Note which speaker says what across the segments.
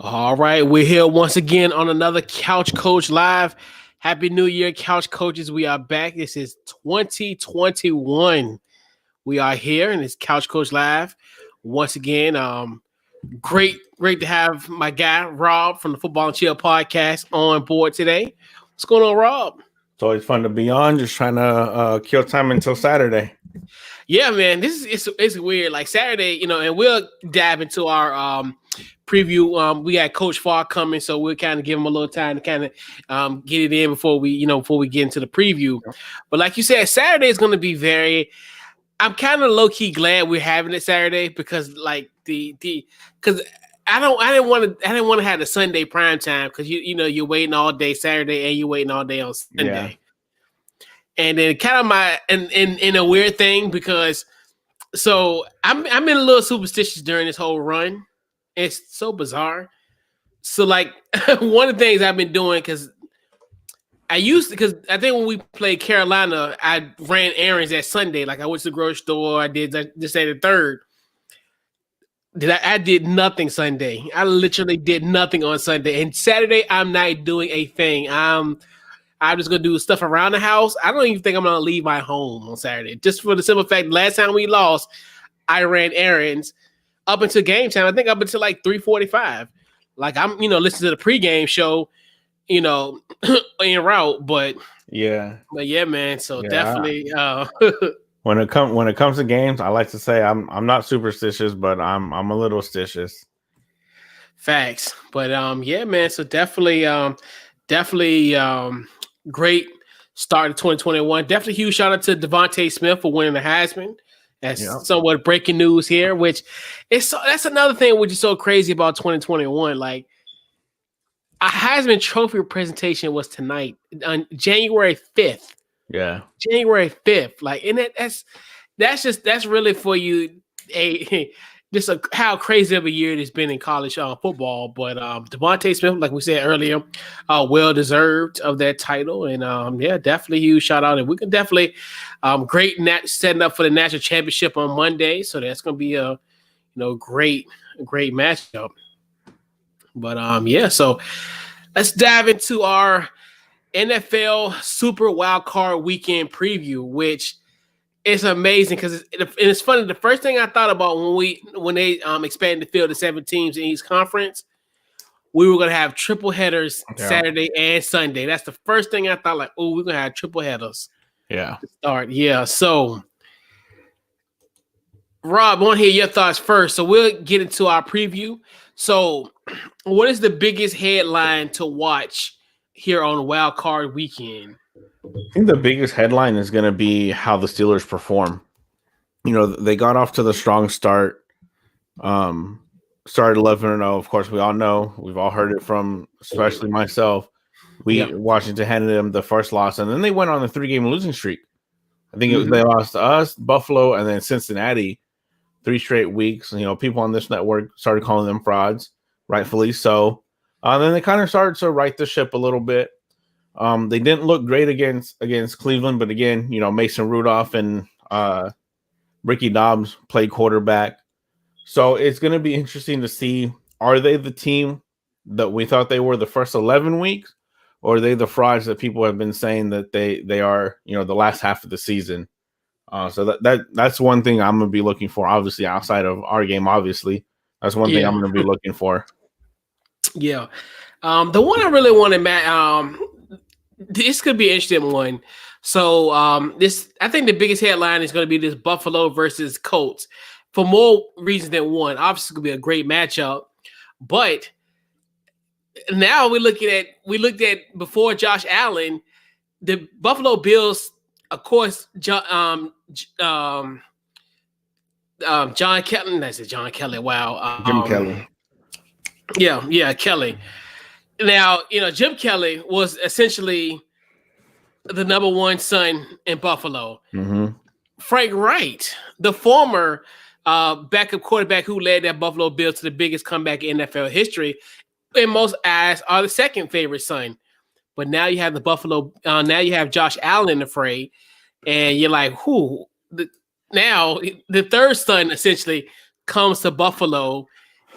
Speaker 1: All right, we're here once again on another Couch Coach Live. Happy New Year, Couch Coaches. We are back. This is 2021. We are here, and it's Couch Coach Live. Once again, great to have my guy, Rob, from the Football and Chill podcast on board today. What's going on, Rob?
Speaker 2: It's always fun to be on, just trying to kill time until Saturday.
Speaker 1: Yeah, man, it's weird. Like Saturday, and we'll dive into our preview. We got Coach Fah coming, so we'll kind of give him a little time to kind of get it in before we get into the preview. But like you said, Saturday is going to be very. I'm kind of low key glad we're having it Saturday because like because I didn't want to have the Sunday prime time because you're waiting all day Saturday and you're waiting all day on Sunday. Yeah. And then kind of in a weird thing because so I'm in a little superstitious during this whole run. It's so bizarre. So like one of the things I've been doing because I think when we played Carolina, I ran errands that Sunday. Like I went to the grocery store. I did this at the third. I did nothing Sunday. I literally did nothing on Sunday. And Saturday, I'm not doing a thing. I'm just going to do stuff around the house. I don't even think I'm going to leave my home on Saturday. Just for the simple fact, last time we lost, I ran errands up until game time. I think up until like 3:45. Like I'm, listening to the pregame show, en route. But yeah, man. So definitely.
Speaker 2: When it comes to games, I like to say I'm not superstitious, but I'm a little stitious.
Speaker 1: Facts. But yeah, man. So definitely. Great start of 2021. Definitely huge shout out to Devontae Smith for winning the Heisman. That's somewhat breaking news here, which that's another thing which is so crazy about 2021. Like a Heisman Trophy presentation was tonight on January 5th.
Speaker 2: Yeah.
Speaker 1: January 5th. Like, and that's really for you how crazy of a year it has been in college football. But Devontae Smith, like we said earlier, well deserved of that title. And definitely huge shout out. And we can definitely great setting up for the national championship on Monday. So that's gonna be a great matchup. But so let's dive into our NFL Super Wildcard Weekend preview, which it's amazing because it's funny. The first thing I thought about when they expanded the field to 7 teams in each conference, we were going to have triple headers Saturday and Sunday. That's the first thing I thought. Like, oh, we're going to have triple headers.
Speaker 2: Yeah.
Speaker 1: To start. Yeah. So, Rob, I want to hear your thoughts first. So we'll get into our preview. So, what is the biggest headline to watch here on Wild Card Weekend?
Speaker 2: I think the biggest headline is going to be how the Steelers perform. They got off to the strong start. Started 11-0. Of course, we all know. We've all heard it from, especially myself. Washington handed them the first loss, and then they went on a 3-game losing streak. I think they lost to us, Buffalo, and then Cincinnati. 3 straight weeks. People on this network started calling them frauds, rightfully so. Then they kind of started to right the ship a little bit. They didn't look great against Cleveland, but again, Mason Rudolph and Ricky Dobbs played quarterback. So it's going to be interesting to see, are they the team that we thought they were the first 11 weeks, or are they the frauds that people have been saying that they are, the last half of the season? So that's one thing I'm going to be looking for, obviously, outside of our game, obviously. That's one thing I'm going to be looking for.
Speaker 1: Yeah. The one I really wanted, this could be an interesting one. So I think the biggest headline is going to be this Buffalo versus Colts for more reasons than one. Obviously, it's going to be a great matchup, but now we looked at before Josh Allen, the Buffalo Bills, of course, John Kelly. I said John Kelly. Wow,
Speaker 2: Jim Kelly.
Speaker 1: Yeah, Kelly. Now, Jim Kelly was essentially the number one son in Buffalo.
Speaker 2: Mm-hmm.
Speaker 1: Frank Wright, the former backup quarterback who led that Buffalo Bills to the biggest comeback in NFL history, in most eyes, are the second favorite son. But now you have now you have Josh Allen in the fray, and you're like, now the third son essentially comes to Buffalo.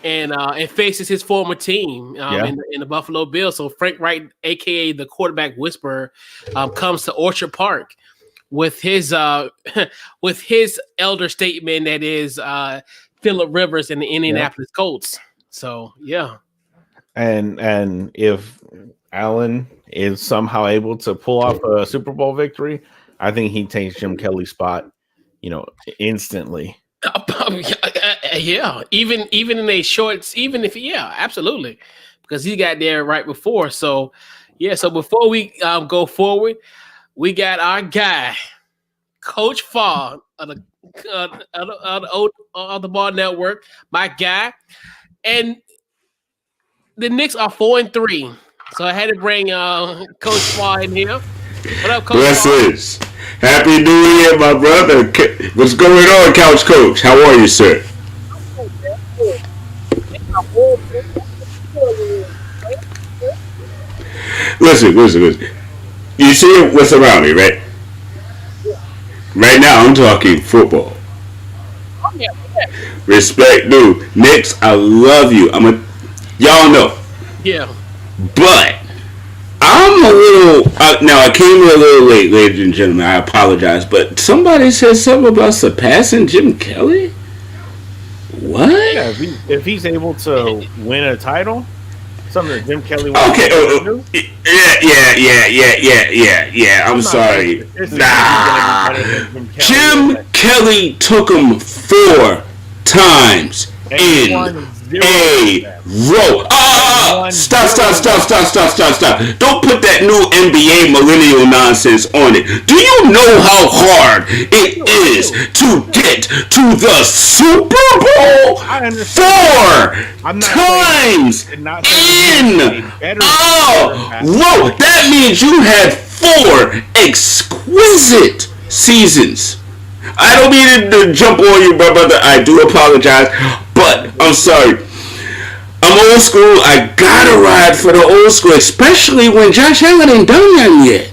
Speaker 1: and faces his former team
Speaker 2: Yeah.
Speaker 1: in the Buffalo Bills. So Frank Wright, aka the quarterback whisperer, comes to Orchard Park with his with his elder statesman that is Phillip Rivers and the Indianapolis Colts. So yeah.
Speaker 2: And if Allen is somehow able to pull off a Super Bowl victory, I think he takes Jim Kelly's spot, instantly.
Speaker 1: Yeah, even in a shorts, even if absolutely, because he got there right before. So yeah, so before we go forward, we got our guy, Coach Fah of the Ball Network, my guy, and the Knicks are 4-3. So I had to bring Coach Fah in here. What up, Coach?
Speaker 3: Blessings. Happy New Year, my brother. What's going on, Couch Coach? How are you, sir? Listen. You see what's around me, right? Right now, I'm talking football. Respect, dude. Knicks, I love you. Y'all know.
Speaker 1: Yeah.
Speaker 3: But I'm a little now. I came here a little late, ladies and gentlemen. I apologize, but somebody said something about surpassing Jim Kelly. What?
Speaker 2: Yeah, if he's able to win a title, something that Jim Kelly.
Speaker 3: Okay. Yeah. I'm sorry. Nah. Jim Kelly took him 4 times in a row. Stop. Don't put that new NBA millennial nonsense on it. Do you know how hard it is to get to the Super Bowl 4 times in a row? That means you had 4 exquisite seasons. I don't mean to jump on you, brother. I do apologize, but I'm sorry. I'm old school. I gotta ride for the old school, especially when Josh Allen ain't done nothing yet.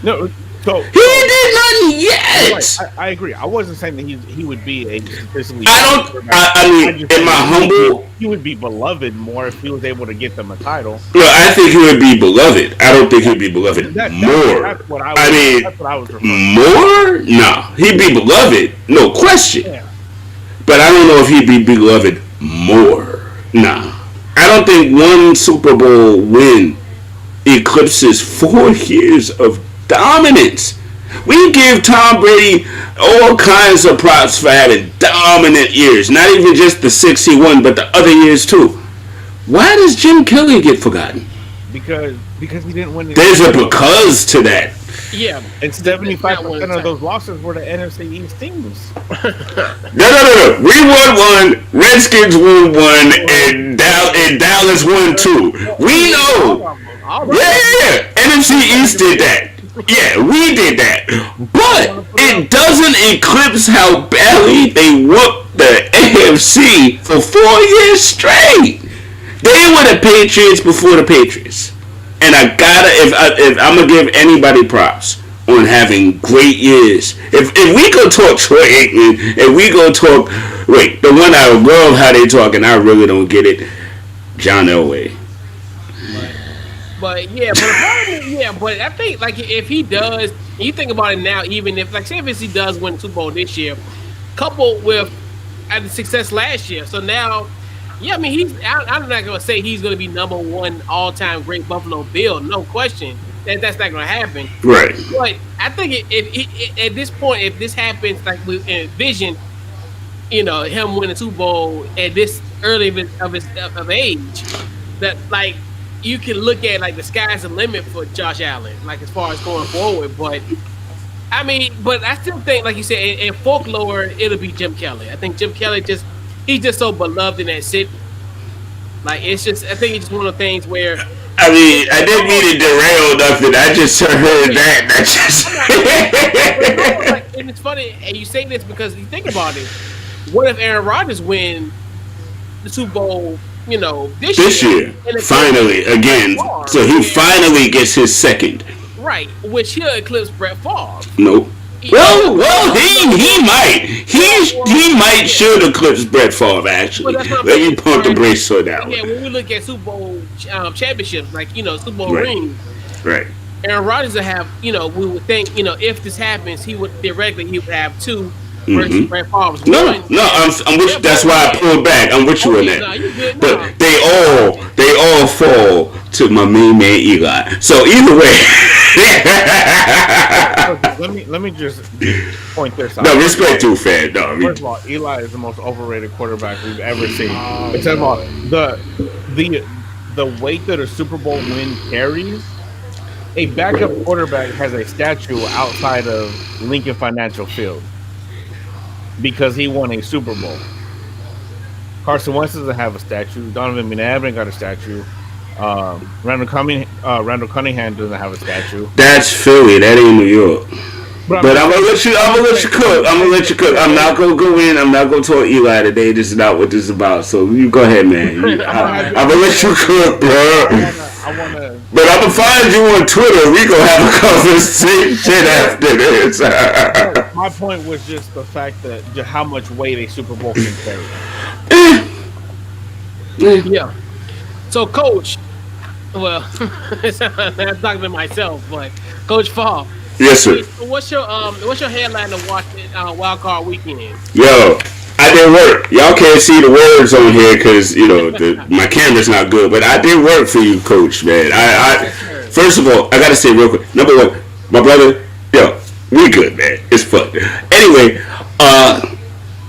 Speaker 2: No,
Speaker 3: he did nothing yet.
Speaker 2: Right. I agree. I wasn't saying that he would be a statistically.
Speaker 3: I mean, in my humble,
Speaker 2: he would be beloved more if he was able to get them a title.
Speaker 3: No, I think he would be beloved. I don't think he'd be beloved more.
Speaker 2: That's what I was referring.
Speaker 3: More? No, he'd be beloved, no question. Yeah. But I don't know if he'd be beloved more. Nah. I don't think one Super Bowl win eclipses 4 years of dominance. We give Tom Brady all kinds of props for having dominant years. Not even just the 6 he won, but the other years too. Why does Jim Kelly get forgotten?
Speaker 2: Because he didn't win.
Speaker 3: There's a because to that.
Speaker 1: Yeah,
Speaker 2: and 75% of those losses were the NFC East teams.
Speaker 3: No. We won 1, Redskins won 1, and Dallas won 2. We know. Yeah. NFC East did that. Yeah, we did that. But it doesn't eclipse how badly they whooped the AFC for 4 years straight. They were the Patriots before the Patriots. And I gotta, if I'm gonna give anybody props on having great years, if we go talk Troy Aikman, if we go talk, the one I love how they talk, and I really don't get it, John Elway.
Speaker 1: But I think like if he does, you think about it now, even if like say if he does win the Super Bowl this year, coupled with the success last year, so now. Yeah, I mean, I'm not going to say he's going to be number 1 all-time great Buffalo Bill. No question. That's not going to happen.
Speaker 3: Right.
Speaker 1: But I think if at this point, if this happens, like we envision, him winning the Super Bowl at this early of age, that like you can look at like the sky's the limit for Josh Allen, like as far as going forward. But I mean, I still think, like you said, in folklore, it'll be Jim Kelly. I think Jim Kelly he's just so beloved in that city. Like I think it's just one of the things where.
Speaker 3: I mean, I didn't mean to derail nothing. I just heard that.
Speaker 1: And it's funny, and you say this because you think about it. What if Aaron Rodgers win the Super Bowl? This year,
Speaker 3: finally again. So he finally gets his second.
Speaker 1: Right, which he'll eclipse Brett Favre.
Speaker 3: Nope. Well, he might should eclipse Brett Favre actually. Let me pump the brakes on that one.
Speaker 1: Yeah, when we look at Super Bowl championships, like Super Bowl
Speaker 3: Right.
Speaker 1: rings,
Speaker 3: Right.
Speaker 1: Aaron Rodgers would have, we would think, if this happens, he would have two versus Brett Favre's
Speaker 3: No,
Speaker 1: one.
Speaker 3: I'm with you. That's why I pulled back. I'm with you on that.
Speaker 1: No, you good,
Speaker 3: but they all fall to my main man Eli. So either way.
Speaker 2: let me just point this out.
Speaker 3: No, respect to fan. No,
Speaker 2: first of all, Eli is the most overrated quarterback we've ever seen. Second of all, the weight that a Super Bowl win carries, a backup quarterback has a statue outside of Lincoln Financial Field because he won a Super Bowl. Carson Wentz doesn't have a statue. Donovan McNabb ain't got a statue. Randall Cunningham doesn't have a statue.
Speaker 3: That's Philly. That ain't New York. But I'm gonna let you cook. I'm not gonna go in. I'm not gonna talk Eli today. This is not what this is about. So you go ahead, man. I'm gonna let you cook, bro. But I'm gonna find you on Twitter. We gonna have a conversation after this.
Speaker 2: My point was just the fact that how much weight a Super Bowl can carry.
Speaker 1: Yeah. So, Coach, well, I'm talking to myself, but Coach Fah.
Speaker 3: Yes, sir.
Speaker 1: What's your headline to watch Wildcard Weekend?
Speaker 3: Yo, I did work. Y'all can't see the words on here because my camera's not good. But I did work for you, Coach. Man, I first of all, I gotta say real quick. Number one, my brother. Yo, we good, man. It's fun. Anyway,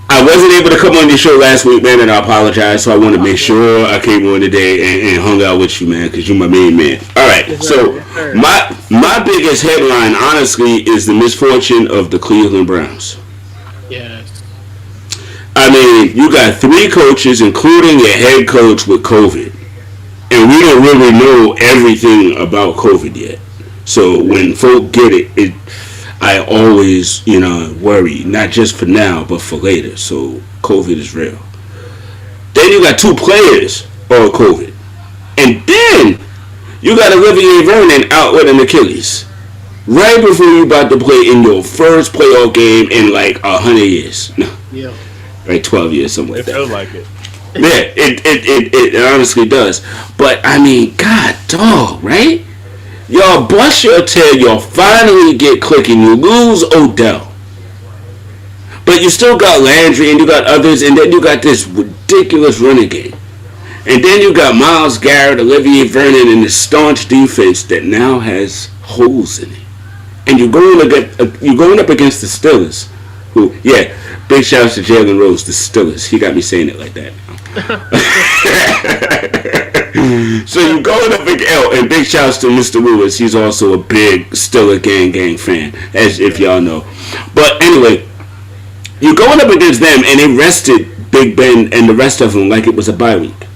Speaker 3: I wasn't able to come on your show last week, man, and I apologize. So I want to make sure I came on today and hung out with you, man, because you're my main man. All right, so my biggest headline, honestly, is the misfortune of the Cleveland Browns.
Speaker 1: Yes.
Speaker 3: I mean, you got 3 coaches, including your head coach, with COVID, and we don't really know everything about COVID yet. So when folk get it, I always, worry, not just for now, but for later. So COVID is real. Then you got 2 players on COVID. And then you got Olivier Vernon out with an Achilles. Right before you about to play in your first playoff game in like 100 years. No.
Speaker 1: Yeah.
Speaker 3: Like 12 years, something like that.
Speaker 2: It feels like it.
Speaker 3: Yeah, it honestly does. But, I mean, God dog, right? Y'all bust your tail, y'all finally get clicking, you lose Odell. But you still got Landry and you got others, and then you got this ridiculous running game. And then you got Myles Garrett, Olivier Vernon, and the staunch defense that now has holes in it. And you're going up against the Steelers, who, yeah, big shouts to Jalen Rose, the Steelers. He got me saying it like that. So you're going up against, and big shouts to Mr. Lewis. He's also a big Steeler gang fan, as if y'all know. But anyway, you're going up against them, and they rested Big Ben and the rest of them like it was a bye week.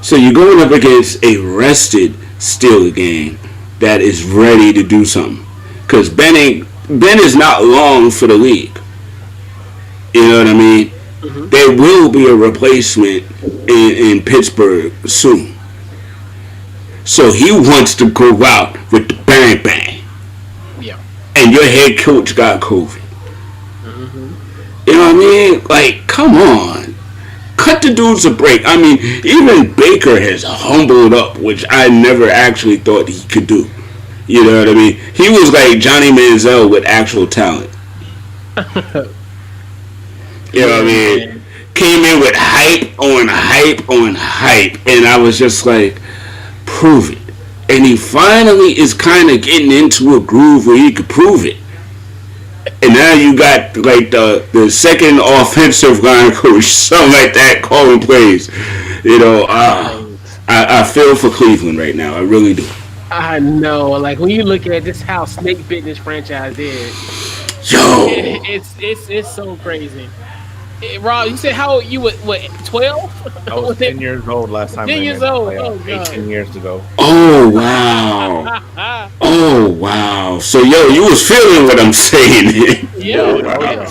Speaker 3: So you're going up against a rested Steeler gang that is ready to do something. Because Ben is not long for the league. You know what I mean? Mm-hmm. There will be a replacement in Pittsburgh soon. So he wants to go out with the bang bang.
Speaker 1: Yeah.
Speaker 3: And your head coach got COVID. Mm-hmm. You know what I mean? Like, come on. Cut the dudes a break. I mean, even Baker has humbled up, which I never actually thought he could do. You know what I mean? He was like Johnny Manziel with actual talent. You know what I mean? Came in with hype on hype on hype. And I was just like, prove it. And he finally is kind of getting into a groove where he could prove it. And now you got like the second offensive line coach, something like that, calling plays. You know, I feel for Cleveland right now. I really do.
Speaker 1: I know. Like when you look at this, how snake bitten this franchise is.
Speaker 3: Yo,
Speaker 1: it's so crazy. Rob, you said how old you? What? 12?
Speaker 2: I was 10 years old last time.
Speaker 1: 10 years old.
Speaker 2: 18 years ago.
Speaker 3: Oh wow. Oh wow. So you was feeling what I'm saying.
Speaker 1: Yeah.
Speaker 3: Wow.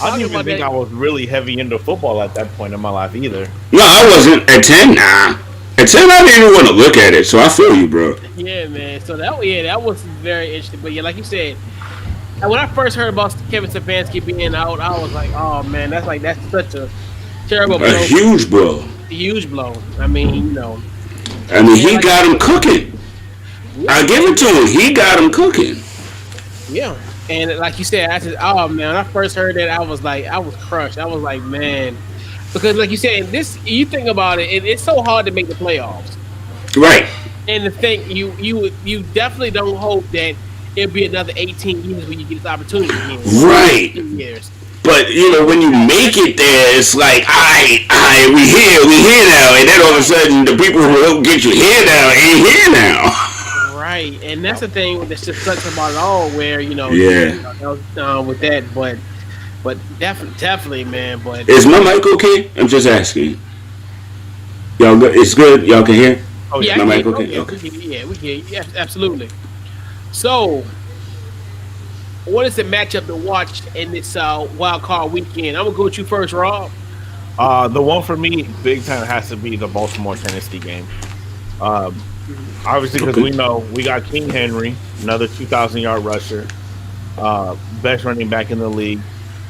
Speaker 2: I didn't even think I was really heavy into football at that point in my life either.
Speaker 3: No, I wasn't. At 10, nah. At 10, I didn't even want to look at it. So I feel you, bro.
Speaker 1: Yeah, man. So that was very interesting. But yeah, like you said, And when I first heard about Kevin Stefanski being out, I was like, oh man, that's such a terrible blow.
Speaker 3: A huge blow.
Speaker 1: A huge blow. I mean,
Speaker 3: he got him cooking.
Speaker 1: Yeah.
Speaker 3: I give it to him. He got him cooking.
Speaker 1: Yeah. And like you said, I said, oh man, when I first heard that, I was crushed. I was like, man, because like you said, you think about it, it's so hard to make the playoffs.
Speaker 3: Right.
Speaker 1: And to think you definitely don't hope that it'll be another 18 years when you get this opportunity again.
Speaker 3: Right.
Speaker 1: 18 years.
Speaker 3: But when you make it there, it's like, we here now, and then all of a sudden, the people who help get you here now ain't here now.
Speaker 1: Right, and that's the thing that just sucks about it all. Where with that, but definitely, man. But
Speaker 3: is my mic okay? I'm just asking. Y'all good? It's good. Y'all can hear?
Speaker 1: Oh yeah,
Speaker 3: my mic okay? Okay.
Speaker 1: We can. Yeah, absolutely. So, what is the matchup to watch in this Wildcard Weekend? I'm gonna go with you first, Rob.
Speaker 2: The one for me, big time, has to be the Baltimore-Tennessee game. Obviously, because we know we got King Henry, another 2,000-yard rusher, best running back in the league.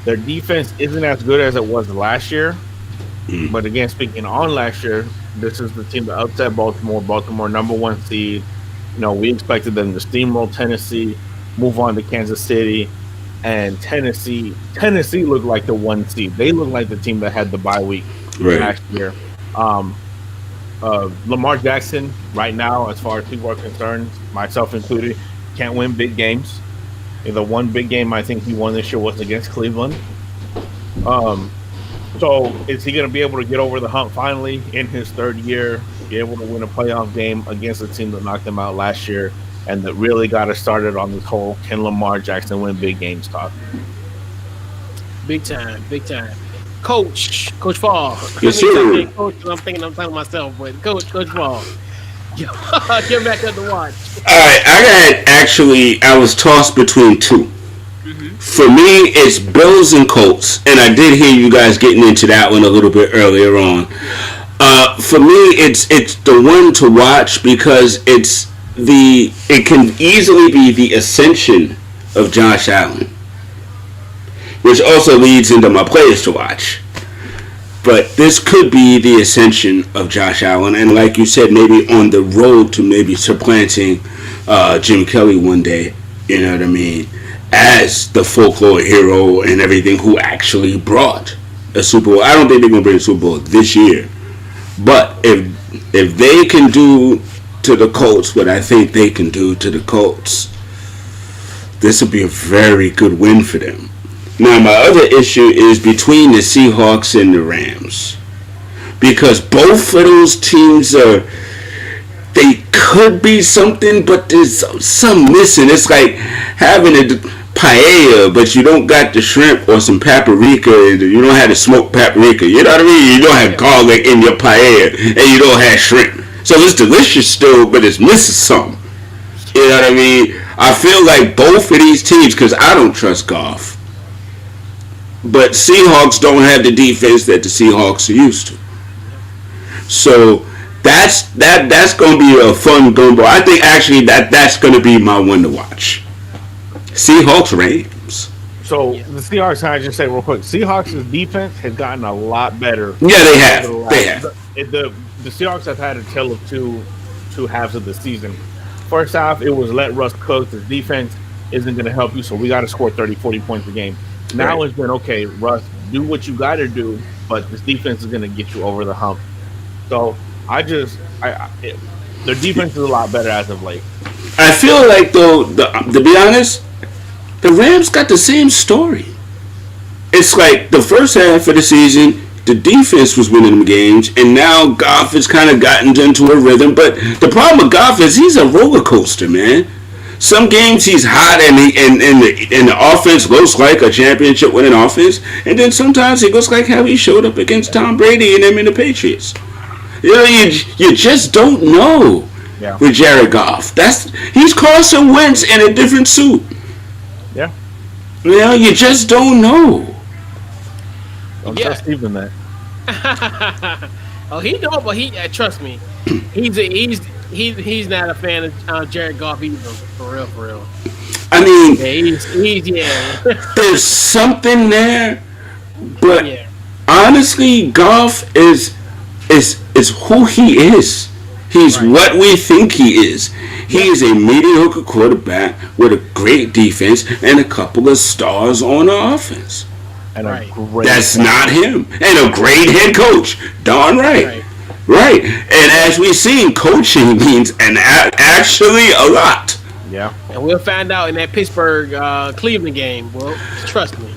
Speaker 2: Their defense isn't as good as it was last year. But again, speaking on last year, this is the team that upset Baltimore. Baltimore, number 1 seed. We expected them to steamroll Tennessee, move on to Kansas City, and Tennessee looked like the 1 seed. They looked like the team that had the bye week last year. Lamar Jackson, right now, as far as people are concerned, myself included, can't win big games. The one big game I think he won this year was against Cleveland. So is he going to be able to get over the hump finally in his third year, be able to win a playoff game against a team that knocked him out last year and that really got us started on this whole can Lamar Jackson win big games talk? Big time. Coach Fah.
Speaker 3: Yes, sir.
Speaker 1: Coach, I'm thinking I'm talking to myself, but Coach Fah. Get back up to watch.
Speaker 3: All right, I was tossed between two. For me, it's Bills and Colts, and I did hear you guys getting into that one a little bit earlier on. For me, it's the one to watch because it can easily be the ascension of Josh Allen, which also leads into my players to watch. But this could be the ascension of Josh Allen, and like you said, maybe on the road to maybe supplanting Jim Kelly one day. You know what I mean? As the folklore hero and everything, who actually brought a Super Bowl. I don't think they're gonna bring a Super Bowl this year, but if they can do to the Colts what I think they can do to the Colts, this will be a very good win for them. Now, my other issue is between the Seahawks and the Rams, because both of those teams they could be something, but there's some missing. It's like having a paella, but you don't got the shrimp or some paprika, and you don't have the smoked paprika. You know what I mean? You don't have garlic in your paella, and you don't have shrimp. So it's delicious still, but it's missing something. You know what I mean? I feel like both of these teams, because I don't trust Goff, but Seahawks don't have the defense that the Seahawks are used to. So that's going to be a fun gumbo. I think actually that's going to be my one to watch. Seahawks Rams.
Speaker 2: So the Seahawks, can I just say real quick? Seahawks' defense has gotten a lot better.
Speaker 3: Yeah, they have.
Speaker 2: The Seahawks have had a tale of two halves of the season. First half, it was let Russ cook. His defense isn't going to help you, so we got to score 30, 40 points a game. Now It's been, okay, Russ, do what you got to do, but this defense is going to get you over the hump. So their defense is a lot better as of late.
Speaker 3: I feel like, though, to be honest, the Rams got the same story. It's like the first half of the season, the defense was winning them games, and now Goff has kind of gotten into a rhythm. But the problem with Goff is he's a roller coaster, man. Some games he's hot and the offense looks like a championship winning offense, and then sometimes he looks like how he showed up against Tom Brady and them in the Patriots. You just don't know with Jared Goff. He's Carson Wentz in a different suit.
Speaker 2: Yeah.
Speaker 3: You just don't know.
Speaker 2: Don't trust Stephen that.
Speaker 1: Oh, he know, but trust me, he's he's not a fan of Jared Goff either. For real.
Speaker 3: I mean,
Speaker 1: yeah, he's
Speaker 3: there's something there, but
Speaker 1: yeah.
Speaker 3: honestly, Goff is who he is. He's what we think he is. He is a mediocre quarterback with a great defense and a couple of stars on the offense.
Speaker 2: And
Speaker 3: that's not him. And a great head coach. Darn right. Right. And as we've seen, coaching means actually a lot.
Speaker 2: Yeah.
Speaker 1: And we'll find out in that Pittsburgh Cleveland game. Well, trust me.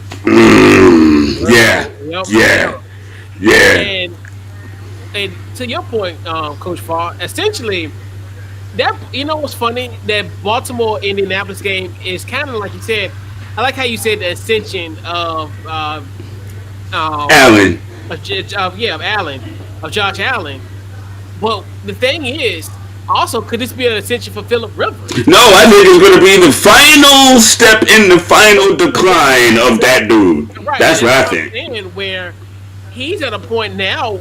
Speaker 3: Yeah.
Speaker 1: And to your point, Coach Fah, essentially, that what's funny, that Baltimore Indianapolis game is kind of like you said. I like how you said the ascension of
Speaker 3: Allen.
Speaker 1: Of Josh Allen. But the thing is, also, could this be an ascension for Phillip Rivers?
Speaker 3: No, I think it's going to be the final step in the final decline of that dude.
Speaker 1: Right.
Speaker 3: That's what I think.
Speaker 1: Where he's at a point now,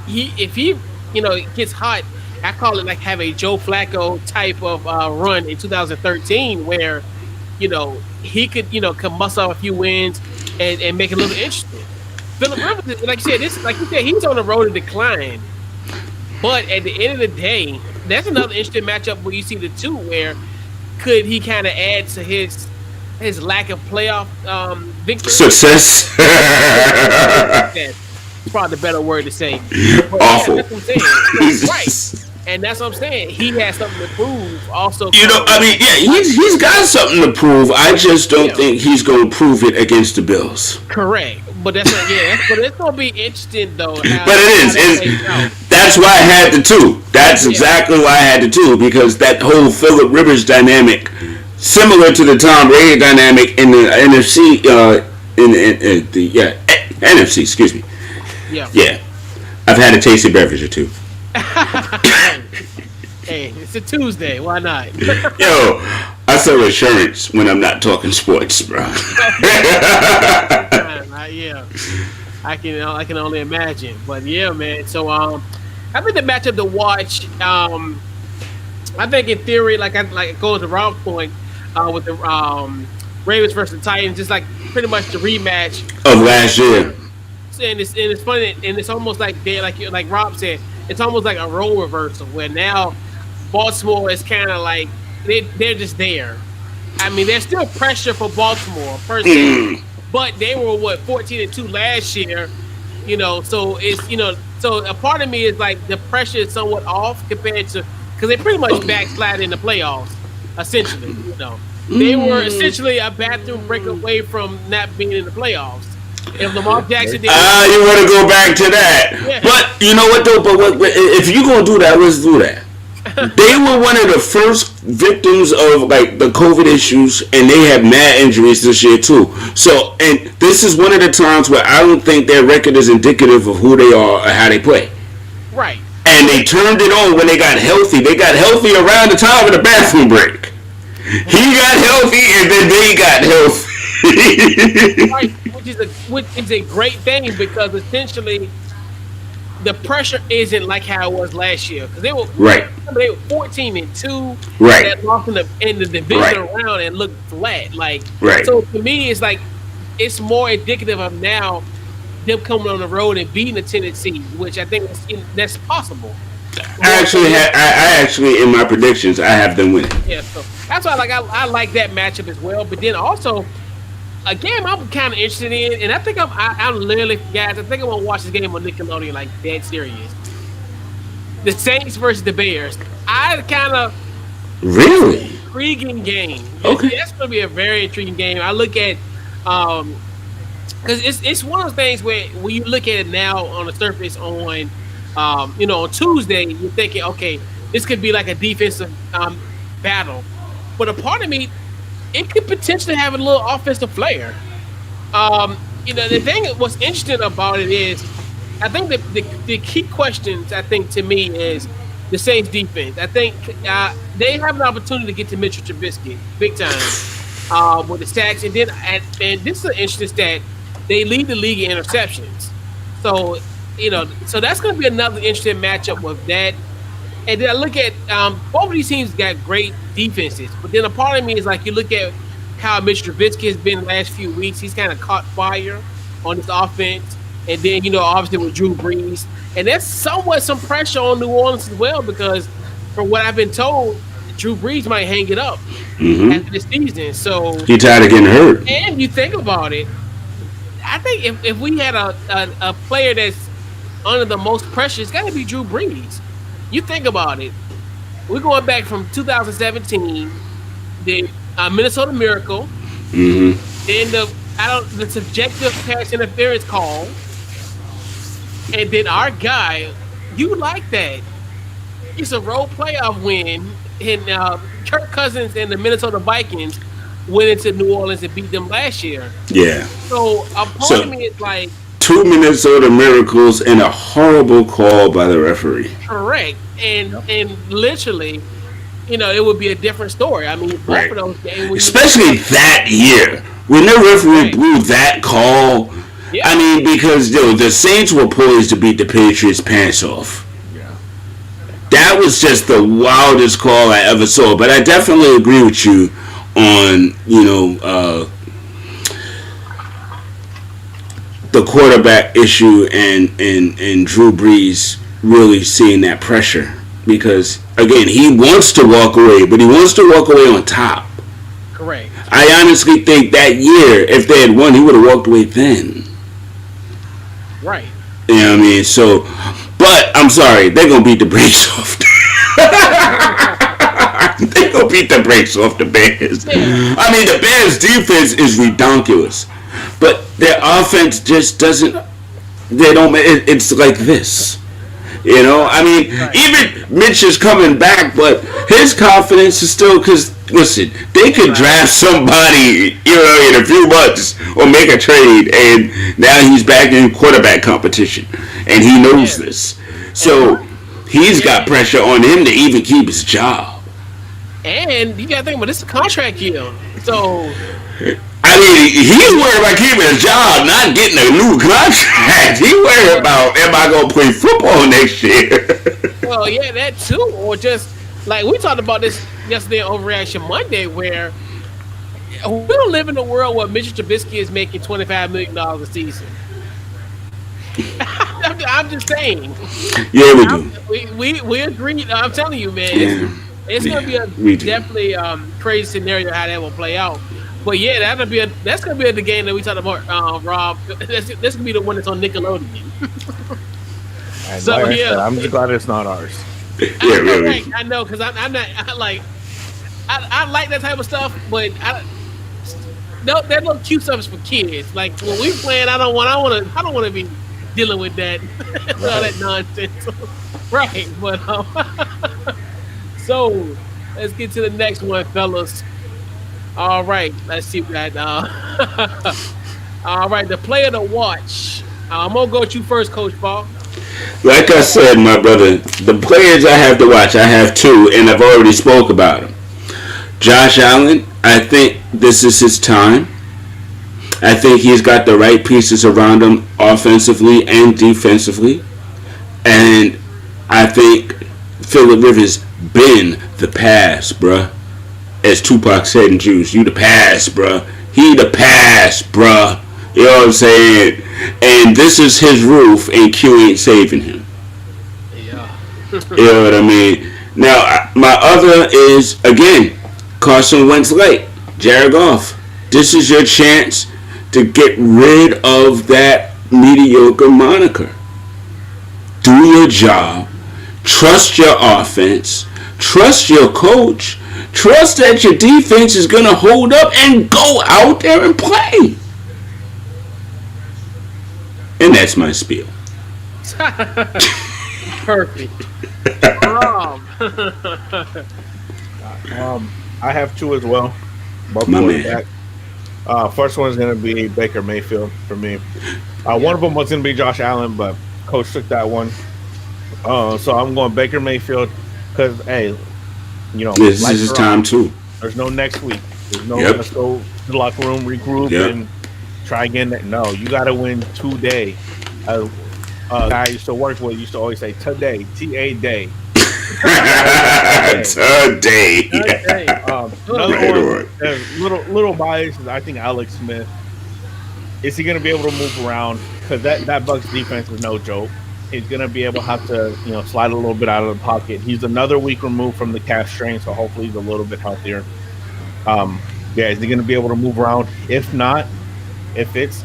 Speaker 1: if he gets hot, I call it like have a Joe Flacco type of run in 2013, where he could muscle up a few wins and make it a little interesting. Phillip Rivers, like you said, he's on the road to decline. But at the end of the day, that's another interesting matchup where you see the two. Where could he kind of add to his lack of playoff victory?
Speaker 3: Success.
Speaker 1: That's probably the better word to say. But
Speaker 3: awful.
Speaker 1: Yeah, that's what I'm saying. Right. And that's what I'm saying. He has something to prove. Also,
Speaker 3: he's got something to prove. I just don't think he's going to prove it against the Bills.
Speaker 1: Correct. But but it's going to be interesting though.
Speaker 3: But it is. That's why I had the two. That's exactly why I had the two, because that whole Phillip Rivers dynamic, similar to the Tom Brady dynamic in the NFC, NFC. Excuse me. Yeah. I've had a tasty beverage or two.
Speaker 1: Hey, it's a Tuesday. Why not?
Speaker 3: Yo, I sell insurance when I'm not talking sports, bro.
Speaker 1: Yeah, I can only imagine. But yeah, man. So I think the matchup to watch. I think in theory, like it goes to Rob's point with the Ravens versus the Titans, just like pretty much the rematch
Speaker 3: of last year.
Speaker 1: And it's funny, and it's almost like like Rob said, it's almost like a role reversal where now Baltimore is kind of like they're just there. I mean, there's still pressure for Baltimore per se, but they were 14-2 last year, So it's so a part of me is like the pressure is somewhat off compared to because they pretty much backslid in the playoffs, essentially. They were essentially a bathroom break away from not being in the playoffs. If Lamar Jackson did,
Speaker 3: you want to go back to that? Yeah. But you know what though? But if you're gonna do that, let's do that. They were one of the first victims of like the COVID issues, and they had mad injuries this year too. So, and this is one of the times where I don't think their record is indicative of who they are or how they play.
Speaker 1: Right.
Speaker 3: And they turned it on when they got healthy. They got healthy around the time of the bathroom break. He got healthy, and then they got healthy.
Speaker 1: Right, which is a great thing because essentially the pressure isn't like how it was last year because they were 14-2.
Speaker 3: Right.
Speaker 1: That lost in the division round and looked flat. So to me, it's like it's more indicative of now them coming on the road and beating the Tennessee, which I think that's possible.
Speaker 3: I actually in my predictions I have them winning.
Speaker 1: Yeah, so that's why I like that matchup as well. But then also. A game I'm kind of interested in, and I think I'm literally, guys, I think I'm going to watch this game on Nickelodeon, like, dead serious. The Saints versus the Bears.
Speaker 3: Really?
Speaker 1: Intriguing game.
Speaker 3: Okay.
Speaker 1: That's going to be a very intriguing game. I look at, because it's one of those things where when you look at it now on the surface on, on Tuesday, you're thinking, okay, this could be like a defensive battle. But a part of me, it could potentially have a little offensive flair. The thing what's interesting about it is, I think the key questions, I think, to me is the Saints defense. I think they have an opportunity to get to Mitchell Trubisky big time with the sacks. And then, and this is an interesting stat, they lead the league in interceptions. So, so that's going to be another interesting matchup with that. And then I look at both of these teams got great defenses, but then a part of me is like you look at how Mitch Trubisky has been the last few weeks. He's kind of caught fire on this offense, and then obviously with Drew Brees, and that's somewhat some pressure on New Orleans as well because from what I've been told, Drew Brees might hang it up after the season. So
Speaker 3: he tired of getting hurt.
Speaker 1: And you think about it, I think if we had a player that's under the most pressure, it's got to be Drew Brees. You think about it. We're going back from 2017, the Minnesota Miracle, then the subjective pass interference call, and then our guy. You like that? It's a road playoff win, and Kirk Cousins and the Minnesota Vikings went into New Orleans and beat them last year.
Speaker 3: Yeah.
Speaker 1: So a part of me is like
Speaker 3: 2 Minnesota Miracles and a horrible call by the referee.
Speaker 1: Correct. And literally, it would be a different story. I mean, both of those games,
Speaker 3: especially that year when the referee blew that call. Yeah. I mean, because the Saints were poised to beat the Patriots' pants off. Yeah. That was just the wildest call I ever saw. But I definitely agree with you on the quarterback issue and Drew Brees really seeing that pressure because again he wants to walk away, but he wants to walk away on top.
Speaker 1: Correct.
Speaker 3: I honestly think that year, if they had won, he would have walked away then.
Speaker 1: Right.
Speaker 3: You know what I mean? So, but I'm sorry, they're gonna beat the brakes off. They're gonna beat the brakes off the Bears. Yeah. I mean, the Bears' defense is redonkulous, but their offense just doesn't. They don't. It's like this. I mean, even Mitch is coming back, but his confidence is still because, listen, they could draft somebody, in a few months or make a trade, and now he's back in quarterback competition, and he knows this. So he's got pressure on him to even keep his job.
Speaker 1: And you got to think about this is a contract year, so.
Speaker 3: I mean, he's worried about keeping his job, not getting a new contract. He's worried about, am I going to play football next year?
Speaker 1: Well, yeah, that too. Or just, like, we talked about this yesterday on Overreaction Monday, where we don't live in a world where Mitchell Trubisky is making $25 million a season. I'm just saying.
Speaker 3: Yeah, we do.
Speaker 1: We agree. I'm telling you, man. It's going to be a definitely crazy scenario how that will play out. But yeah, that's gonna be the game that we talked about, Rob. That's gonna be the one that's on Nickelodeon.
Speaker 2: So yeah, I'm just glad it's not ours.
Speaker 1: I know, because I'm not. I like that type of stuff, but that little cute stuff is for kids. Like when we playing, I don't want to be dealing with that, all that nonsense. Right, but so let's get to the next one, fellas. All right, let's see what all right, the player to watch. I'm going to go with you first, Coach Fah.
Speaker 3: Like I said, my brother, the players I have to watch, I have two, and I've already spoke about them. Josh Allen, I think this is his time. I think he's got the right pieces around him offensively and defensively. And I think Phillip Rivers been the pass, bruh. As Tupac said in Juice, you the pass, bruh. He the pass, bruh. You know what I'm saying? And this is his roof, and Q ain't saving him.
Speaker 1: Yeah.
Speaker 3: You know what I mean? Now, my other is, again, Carson Wentz late. Jared Goff. This is your chance to get rid of that mediocre moniker. Do your job. Trust your offense. Trust your coach. Trust that your defense is going to hold up and go out there and play. And that's my spiel.
Speaker 1: Perfect.
Speaker 2: I have two as well. Both
Speaker 3: my man.
Speaker 2: First one is going to be Baker Mayfield for me. One of them was going to be Josh Allen, but Coach took that one. So I'm going Baker Mayfield because, hey,
Speaker 3: this is his time too.
Speaker 2: There's no next week. There's no let's go to the locker room, regroup, and try again. No, you got to win today. Guy I used to work with used to always say today, T-A day.
Speaker 3: Today.
Speaker 2: Another one, little bias is I think Alex Smith. Is he going to be able to move around? Because that Bucks defense is no joke. He's going to be able to have to, slide a little bit out of the pocket. He's another week removed from the calf strain, so hopefully he's a little bit healthier. Is he going to be able to move around? If not, if it's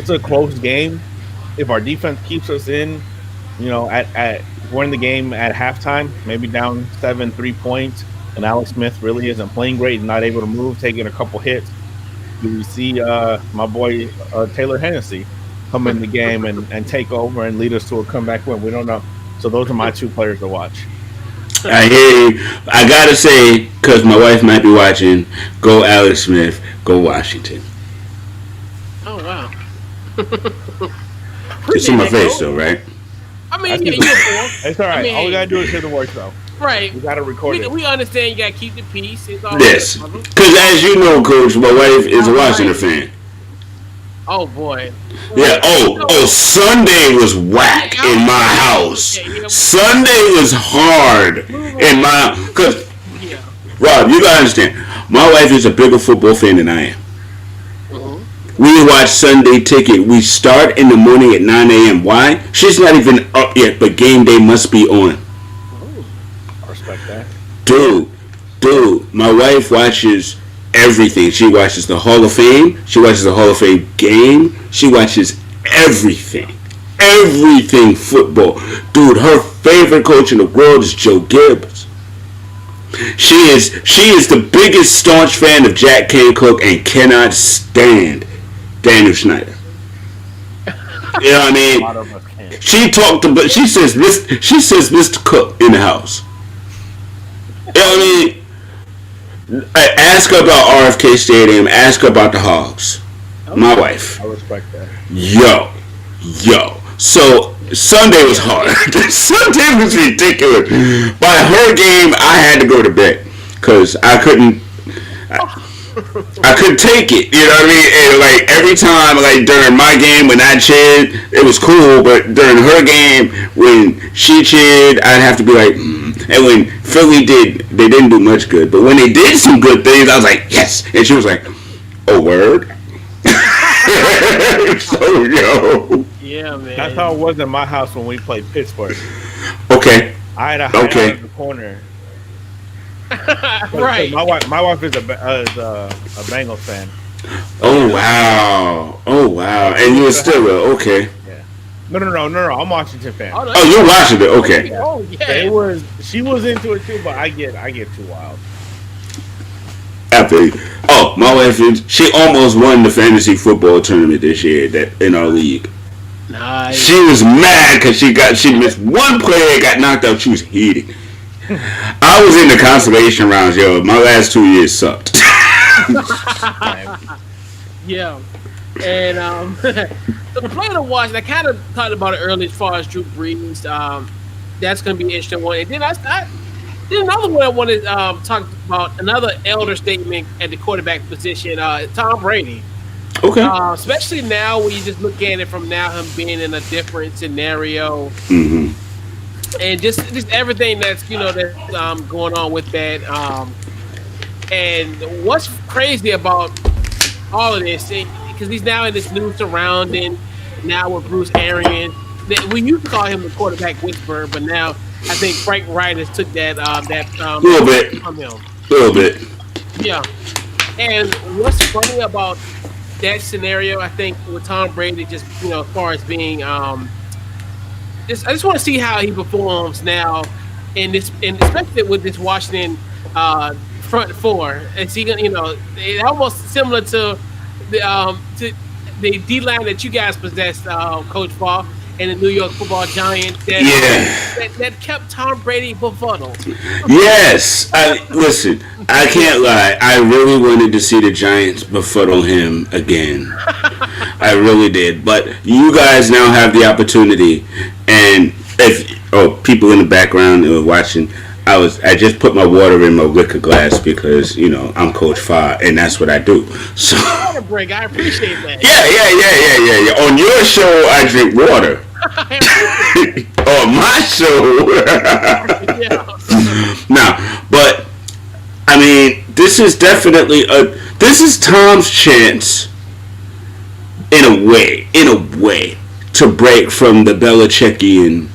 Speaker 2: a close game, if our defense keeps us in, we're in the game at halftime, maybe down 3 points, and Alex Smith really isn't playing great and not able to move, taking a couple hits. Do we see my boy Taylor Hennessy come in the game and take over and lead us to a comeback win? We don't know. So those are my 2 players to watch.
Speaker 3: I hear you. I gotta say, because my wife might be watching, go Alex Smith, go Washington.
Speaker 1: Oh wow!
Speaker 3: It's in my face though, right?
Speaker 1: I mean,
Speaker 2: it's all right. All we gotta do is hear the voice though.
Speaker 1: Right.
Speaker 2: We gotta record it.
Speaker 1: We understand you gotta keep the peace.
Speaker 3: Yes. Because as you know, Coach, my wife is a Washington fan.
Speaker 1: Oh boy.
Speaker 3: Yeah. Oh, Sunday was whack in my house. Sunday was hard in my because Rob, you gotta understand. My wife is a bigger football fan than I am. We watch Sunday Ticket. We start in the morning at 9 a.m. Why? She's not even up yet, but game day must be on.
Speaker 2: I respect that.
Speaker 3: Dude, my wife watches everything. She watches the Hall of Fame. She watches the Hall of Fame game. She watches everything. Everything football. Dude, her favorite coach in the world is Joe Gibbs. She is the biggest staunch fan of Jack Kane Cook and cannot stand Daniel Snyder. You know what I mean? She says Mr. Cook in the house. You know what I mean? Ask her about RFK Stadium. Ask her about the Hogs. My wife.
Speaker 2: I respect that.
Speaker 3: Yo. So Sunday was hard. Sunday was ridiculous. By her game, I had to go to bed because I couldn't take it. You know what I mean? And like every time, like during my game when I cheered, it was cool. But during her game, when she cheered, I'd have to be like. And when Philly they didn't do much good. But when they did some good things, I was like, yes. And she was like, oh, word? So, yo.
Speaker 1: Yeah, man.
Speaker 2: That's how it was in my house when we played Pittsburgh.
Speaker 3: Okay.
Speaker 2: I had a hide out in the corner.
Speaker 1: Right.
Speaker 2: My wife is a Bengals fan.
Speaker 3: Oh, wow. And you were still okay.
Speaker 2: No. I'm a Washington fan.
Speaker 3: Oh, you're Washington. Okay.
Speaker 1: Oh, yeah.
Speaker 2: She was into it too, but I get too wild.
Speaker 3: My wife, she almost won the fantasy football tournament this year in our league.
Speaker 1: Nice.
Speaker 3: She was mad because she missed one player, got knocked out. She was heated. I was in the consolation rounds, yo. My last 2 years sucked.
Speaker 1: Yeah. And so the player to watch, I kind of talked about it earlier as far as Drew Brees. That's going to be an interesting one. And then there's another one I want to talk about, another elder statement at the quarterback position, Tom Brady.
Speaker 3: Okay.
Speaker 1: Especially now when you just look at it from now him being in a different scenario.
Speaker 3: Mm-hmm.
Speaker 1: And just everything that's, that's going on with that. And what's crazy about all of this, because he's now in this new surrounding, now with Bruce Arians. We used to call him the quarterback whisperer, but now I think Frank Wright has took that
Speaker 3: little bit
Speaker 1: from him.
Speaker 3: Little bit.
Speaker 1: Yeah. And what's funny about that scenario, I think, with Tom Brady, just as far as being, I just want to see how he performs now, and especially with this Washington front four. Is he gonna, it's almost similar to the D line that you guys possessed, Coach Fah, and the New York Football Giants that kept Tom Brady befuddled.
Speaker 3: Yes. Listen, I can't lie. I really wanted to see the Giants befuddle him again. I really did. But you guys now have the opportunity. And people in the background who are watching, I just put my water in my liquor glass because, I'm Coach Fah, and that's what I do. So
Speaker 1: water break, I appreciate that.
Speaker 3: Yeah. On your show, I drink water. On my show, Nah, but I mean, this is definitely this is Tom's chance in a way, to break from the Belichickian,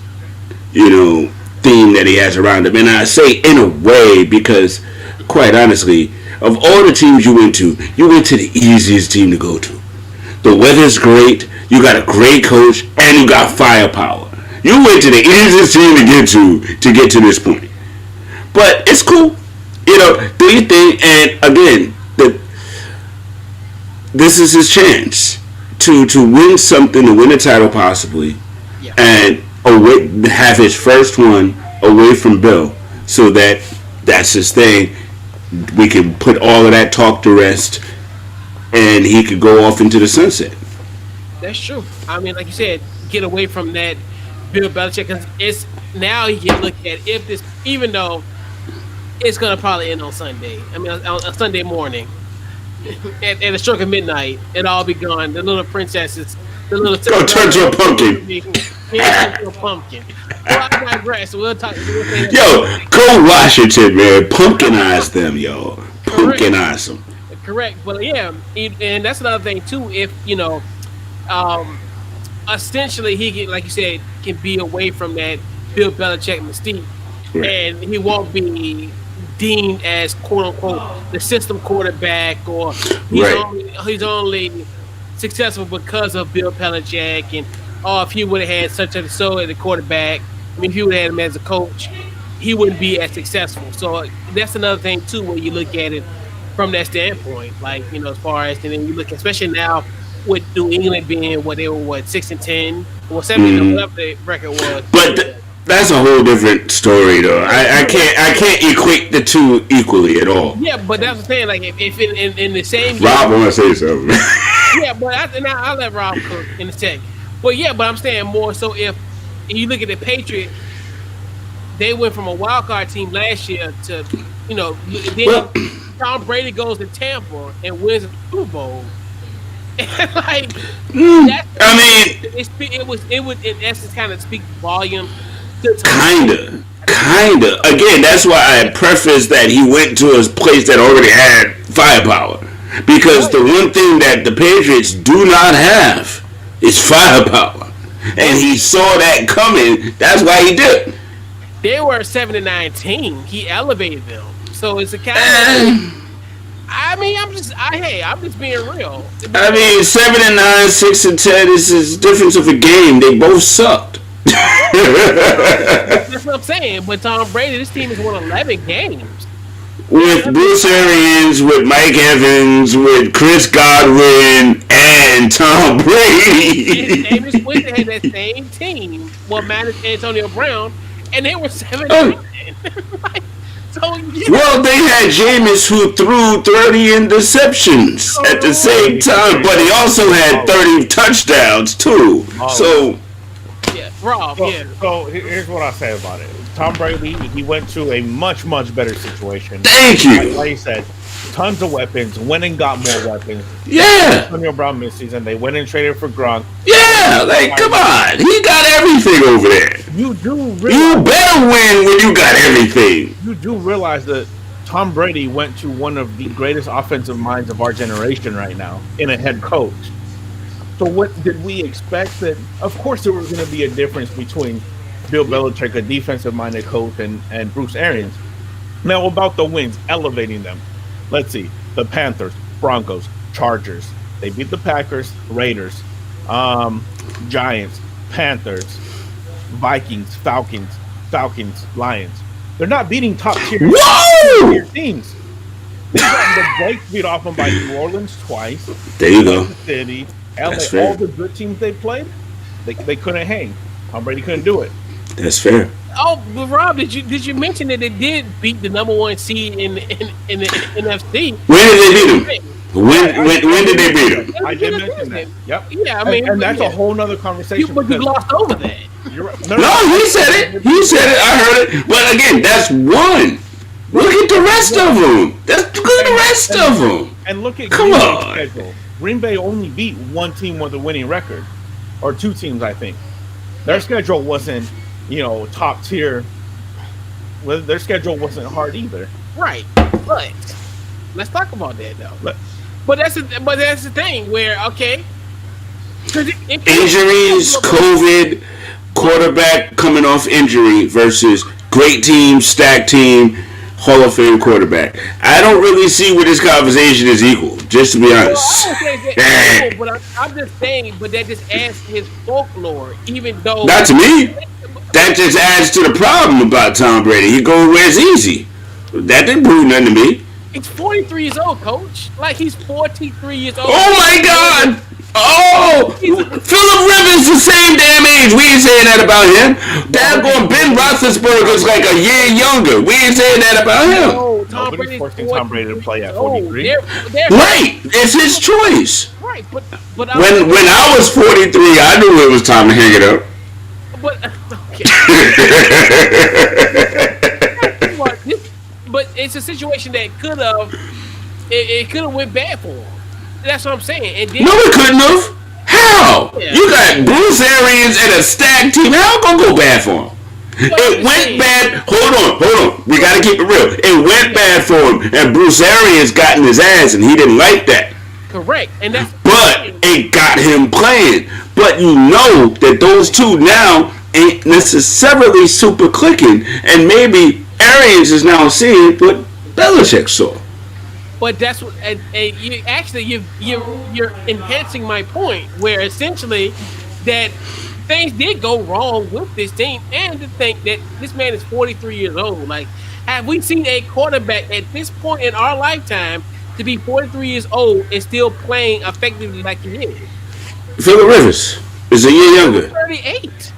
Speaker 3: theme that he has around him. And I say in a way because, quite honestly, of all the teams you went to the easiest team to go to. The weather's great, you got a great coach, and you got firepower. You went to the easiest team to get to this point. But it's cool. Do your thing, and again, this is his chance to win something, to win a title possibly, and have his first one away from Bill, so that's his thing. We can put all of that talk to rest, and he could go off into the sunset.
Speaker 1: That's true. I mean, like you said, get away from that Bill Belichick, because it's now he can look at if this, even though it's gonna probably end on Sunday. I mean, on a Sunday morning, at a stroke of midnight, it'll all be gone. The little princesses, the little
Speaker 3: go turn to a pumpkin.
Speaker 1: Yeah, to a pumpkin. Well, I digress. We'll talk.
Speaker 3: Yo, go Washington, man. Pumpkinize them, yo. Pumpkinize them.
Speaker 1: Correct, but yeah, and that's another thing too. If essentially he can, like you said, can be away from that Bill Belichick mystique, right, and he won't be deemed as quote unquote the system quarterback, or he's only successful because of Bill Belichick, and if he would have had such and so at the quarterback, I mean, if he would have had him as a coach, he wouldn't be as successful. So that's another thing too when you look at it from that standpoint, like as far as, and then you look, especially now with New England being they were 6-10 or 7, whatever the record was.
Speaker 3: But that's a whole different story, though. I can't equate the two equally at all.
Speaker 1: Yeah, but that's the thing. Like if in the same game,
Speaker 3: Rob, want to say something?
Speaker 1: Yeah, but I'll let Rob cook in a sec. But yeah, but I'm saying more so if you look at the Patriots, they went from a wild card team last year to then Tom Brady goes to Tampa and wins the Super Bowl. And it would in essence kind of speak volume.
Speaker 3: Kinda. Again, that's why I prefaced that he went to a place that already had firepower, because the one thing that the Patriots do not have is firepower, and he saw that coming. That's why he did it.
Speaker 1: They were a 7-9 team. He elevated them, so it's a kind of. I mean, I'm just being real.
Speaker 3: I mean, 7-9, 6-10 is the difference of a game. They both sucked.
Speaker 1: That's what I'm saying. But Tom Brady, this team has won 11 games.
Speaker 3: With Bruce Arians, with Mike Evans, with Chris Godwin, and Tom Brady.
Speaker 1: And Jameis Winston had that same team. Well, managed Antonio Brown, and they were 7-9.
Speaker 3: Well, they had Jameis who threw 30 interceptions at the same time, but he also had 30 touchdowns too. So,
Speaker 1: yeah, Rob.
Speaker 4: So here's what I say about it. Tom Brady, he went to a much much better situation.
Speaker 3: Thank you.
Speaker 4: Like you said, tons of weapons. Went and got more weapons.
Speaker 3: Yeah.
Speaker 4: Antonio Brown mid-season, they went and traded for Gronk.
Speaker 3: Yeah, like come on, he got everything over there.
Speaker 4: You
Speaker 3: better win when you got everything.
Speaker 4: You do realize that Tom Brady went to one of the greatest offensive minds of our generation right now in a head coach. So what did we expect? That of course there was going to be a difference between Bill Belichick, a defensive-minded coach, and Bruce Arians. Now about the wins, elevating them. Let's see, the Panthers, Broncos, Chargers. They beat the Packers, Raiders, Giants, Panthers, Vikings, Falcons, Lions. They're not beating top-tier teams. They got the Blake beat off them by New Orleans twice.
Speaker 3: There you go.
Speaker 4: City, LA, all the good teams they played, they couldn't hang. Tom Brady couldn't do it.
Speaker 3: That's fair.
Speaker 1: Oh, but Rob, did you mention that they did beat the number 1 seed in the NFC?
Speaker 3: When did they beat them? When did they beat them?
Speaker 4: I did mention that. Yep.
Speaker 1: Yeah, I mean,
Speaker 4: and that's a whole nother conversation.
Speaker 1: But you glossed over that.
Speaker 4: You're right.
Speaker 3: No, he said it. I heard it. But again, that's one. Look at the rest of them. Look at the rest of them.
Speaker 4: And look at Green Bay's schedule. Green Bay only beat one team with a winning record, or 2 teams, I think. Their schedule wasn't, top tier Well, their schedule wasn't hard either.
Speaker 1: Right, but let's talk about that though. But that's the thing where
Speaker 3: injuries, COVID, quarterback coming off injury versus great team, stacked team, Hall of Fame quarterback. I don't really see where this conversation is equal, just to be honest.
Speaker 1: But I'm just saying, but that just adds to his folklore, even though
Speaker 3: not to me. That just adds to the problem about Tom Brady. He goes where it's easy. That didn't prove nothing to me.
Speaker 1: He's 43 years old, Coach. Like, he's 43 years old.
Speaker 3: Oh, my God. Oh, Phillip Rivers the same damn age. We ain't saying that about him. Daggone Ben Roethlisberger's like a year younger. We ain't saying that about him.
Speaker 1: No,
Speaker 4: Nobody's forcing Tom Brady to play at 43.
Speaker 3: Right. It's his choice.
Speaker 1: Right, but
Speaker 3: when I was 43, I knew it was time to hang it up.
Speaker 1: But but it's a situation that could have went bad for him. That's what I'm saying. And then,
Speaker 3: no, it couldn't have. How? Yeah. You got Bruce Arians and a stacked team. How it gonna go bad for him? It went bad. Hold on. We gotta keep it real. It went bad for him, and Bruce Arians got in his ass, and he didn't like that.
Speaker 1: Correct, and
Speaker 3: but it got him playing. But you know that those two now ain't necessarily super clicking, and maybe Arians is now seeing what Belichick saw.
Speaker 1: But that's what, and you're enhancing my point, where essentially that things did go wrong with this team, and to think that this man is 43 years old. Like, have we seen a quarterback at this point in our lifetime to be 43 years old and still playing effectively like he is?
Speaker 3: Phillip Rivers is a year younger.
Speaker 1: 38.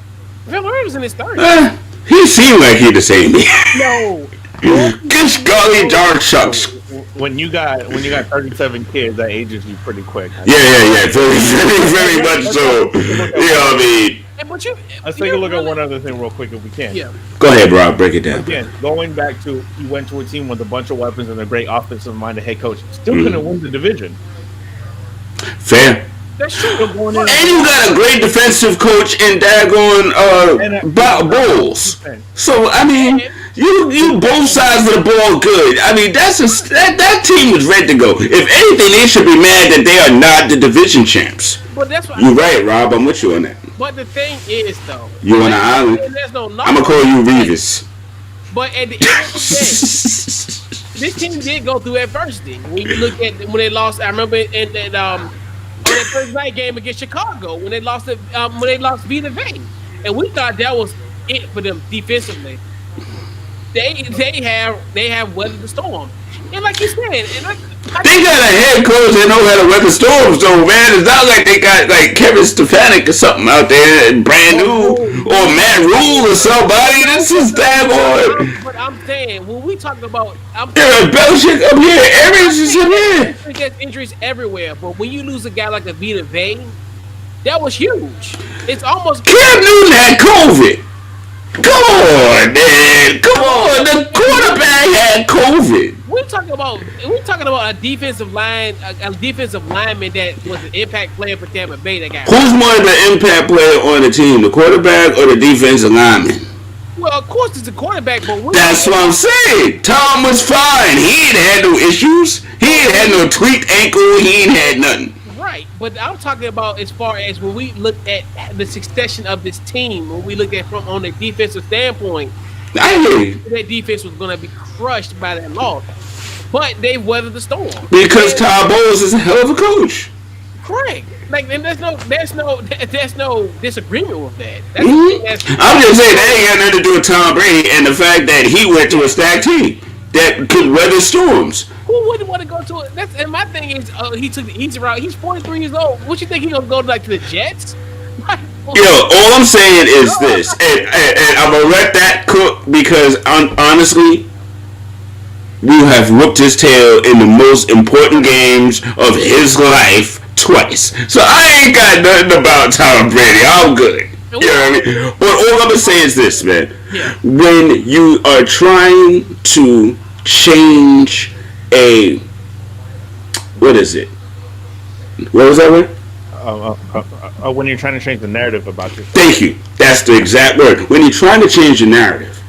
Speaker 1: Phillip Rivers in his 30s.
Speaker 3: He seemed like he the same.
Speaker 1: No.
Speaker 3: Good golly darn shucks.
Speaker 4: When you got 37 kids, that ages you pretty quick.
Speaker 3: Yeah. Very much so. You know what I mean?
Speaker 4: Let's take a look at one other thing real quick if we can.
Speaker 1: Yeah.
Speaker 3: Go ahead, Rob. Break it down.
Speaker 4: Again, going back to he went to a team with a bunch of weapons and a great offensive-minded head coach. Still couldn't win the division.
Speaker 3: Fair.
Speaker 1: That's true.
Speaker 3: And you got a great defensive coach in daggone Bulls. So I mean, you both sides of the ball good. I mean, that team was ready to go. If anything, they should be mad that they are not the division champs.
Speaker 1: But that's what
Speaker 3: you're right, Rob. I'm with you on that.
Speaker 1: But the thing is, though,
Speaker 3: you on the island. I'm gonna call you Revis.
Speaker 1: But at the end of the day, this team did go through adversity. When you look at when they lost, I remember in that first night game against Chicago when they lost Vita Vea, and we thought that was it for them defensively. They have weathered the storm, and like you said,
Speaker 3: they got a head coach that know how to weather storms. So man, it's not like they got like Kevin Stefanik or something out there, brand new, or Matt Rule or somebody. This is daggone.
Speaker 1: But I'm saying when we talk about,
Speaker 3: Belichick up here, Arians is in here.
Speaker 1: There's injuries everywhere, but when you lose a guy like a Vita Vea, that was huge. It's almost
Speaker 3: Cam Newton had COVID. Come on, man. Come on. The quarterback had COVID.
Speaker 1: We're talking about a defensive lineman that was an impact player for Tampa Bay. That guy.
Speaker 3: Who's more of the impact player on the team, the quarterback or the defensive lineman?
Speaker 1: Well, of course it's the quarterback, but
Speaker 3: that's what I'm saying. Tom was fine. He ain't had no issues. He ain't had no tweaked ankle. He ain't had nothing.
Speaker 1: Right, but I'm talking about as far as when we look at the succession of this team, when we look at from on a defensive standpoint, that defense was going to be crushed by that loss. But they weathered the storm
Speaker 3: because Todd Bowles is a hell of a coach.
Speaker 1: Correct. Like, and there's no disagreement with that.
Speaker 3: I'm just saying that ain't got nothing to do with Tom Brady and the fact that he went to a stacked team that could weather storms.
Speaker 1: Who wouldn't want to go to it? And my thing is, he took the easy route. He's 43 years old. What you think he gonna go to the Jets?
Speaker 3: Yo, all I'm saying is this, and I'm gonna let that cook because honestly, we have whooped his tail in the most important games of his life twice. So I ain't got nothing about Tom Brady. I'm good. You know what I mean? But all I'm gonna say is this, man. Yeah. When you are trying to change what is it? What was that word?
Speaker 4: When you're trying to change the narrative about yourself.
Speaker 3: Thank you. That's the exact word. When you're trying to change the narrative,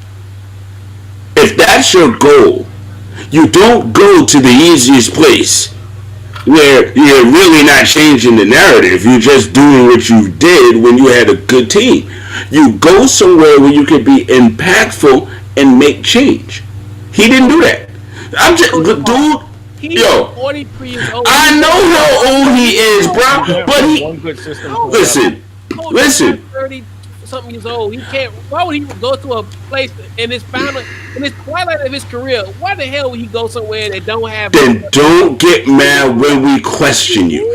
Speaker 3: that's your goal. You don't go to the easiest place where you're really not changing the narrative. You're just doing what you did when you had a good team. You go somewhere where you can be impactful and make change. He didn't do that. I'm just, dude.
Speaker 1: He's 43 years old.
Speaker 3: I know how old he is, bro. But he listen.
Speaker 1: 30-something years old. He can't. Why would he go to a place in his twilight of his career? Why the hell would he go somewhere that don't have?
Speaker 3: Then don't get mad when we question you.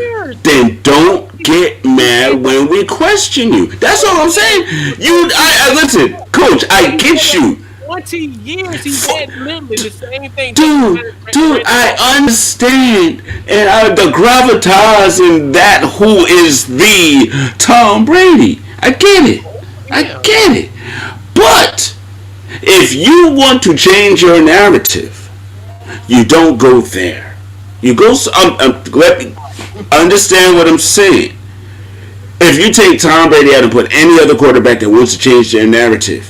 Speaker 3: Then don't get mad when we question you. That's all I'm saying. I listen, Coach. I get you.
Speaker 1: 20 years he had literally the same thing.
Speaker 3: Dude, I understand. And the gravitas in that who is the Tom Brady. I get it. But if you want to change your narrative, you don't go there. You go. Let me understand what I'm saying. If you take Tom Brady out and put any other quarterback that wants to change their narrative,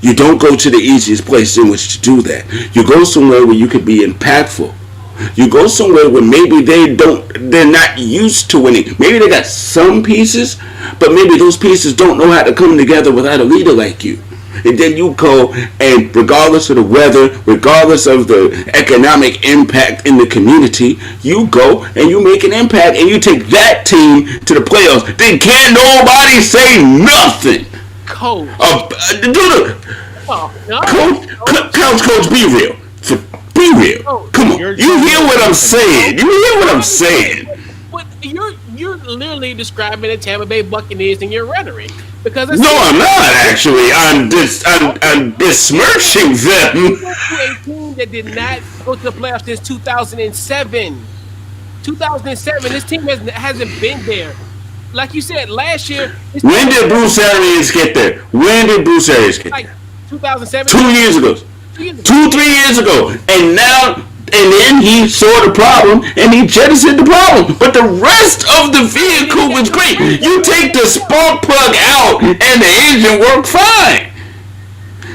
Speaker 3: you don't go to the easiest place in which to do that. You go somewhere where you can be impactful. You go somewhere where maybe they're not used to winning. Maybe they got some pieces, but maybe those pieces don't know how to come together without a leader like you. And then you go, and regardless of the weather, regardless of the economic impact in the community, you go and you make an impact and you take that team to the playoffs. Then can't nobody say nothing.
Speaker 1: Coach.
Speaker 3: Coach, be real. Be real. Come on. You hear what I'm saying.
Speaker 1: But you're literally describing the Tampa Bay Buccaneers in your rhetoric. Because
Speaker 3: no, I'm not actually. I'm besmirching them.
Speaker 1: A team that did not go to the playoffs since 2007. 2007. This team hasn't been there. Like you said, last year.
Speaker 3: When did Bruce Arians get there?
Speaker 1: Like 2007.
Speaker 3: 2 years ago. 2-3 years ago. And then he saw the problem and he jettisoned the problem. But the rest of the vehicle was great. You take the spark plug out and the engine worked fine.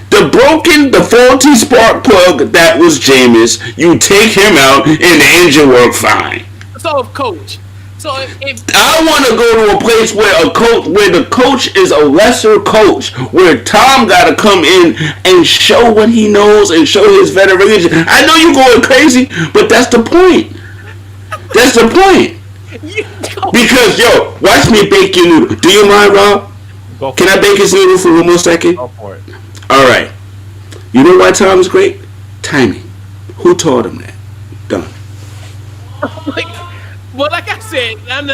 Speaker 3: The faulty spark plug, that was Jameis. You take him out and the engine worked fine.
Speaker 1: So, Coach. So if
Speaker 3: I want to go to a place where the coach is a lesser coach, where Tom got to come in and show what he knows and show his veteran. I know you're going crazy, but that's the point. Because watch me bake your noodle. Do you mind, Rob? Can I bake his noodle for 1 more second?
Speaker 4: Go for it.
Speaker 3: All right. You know why Tom is great? Timing. Who taught him that? Done.
Speaker 1: Well, like I said,
Speaker 3: that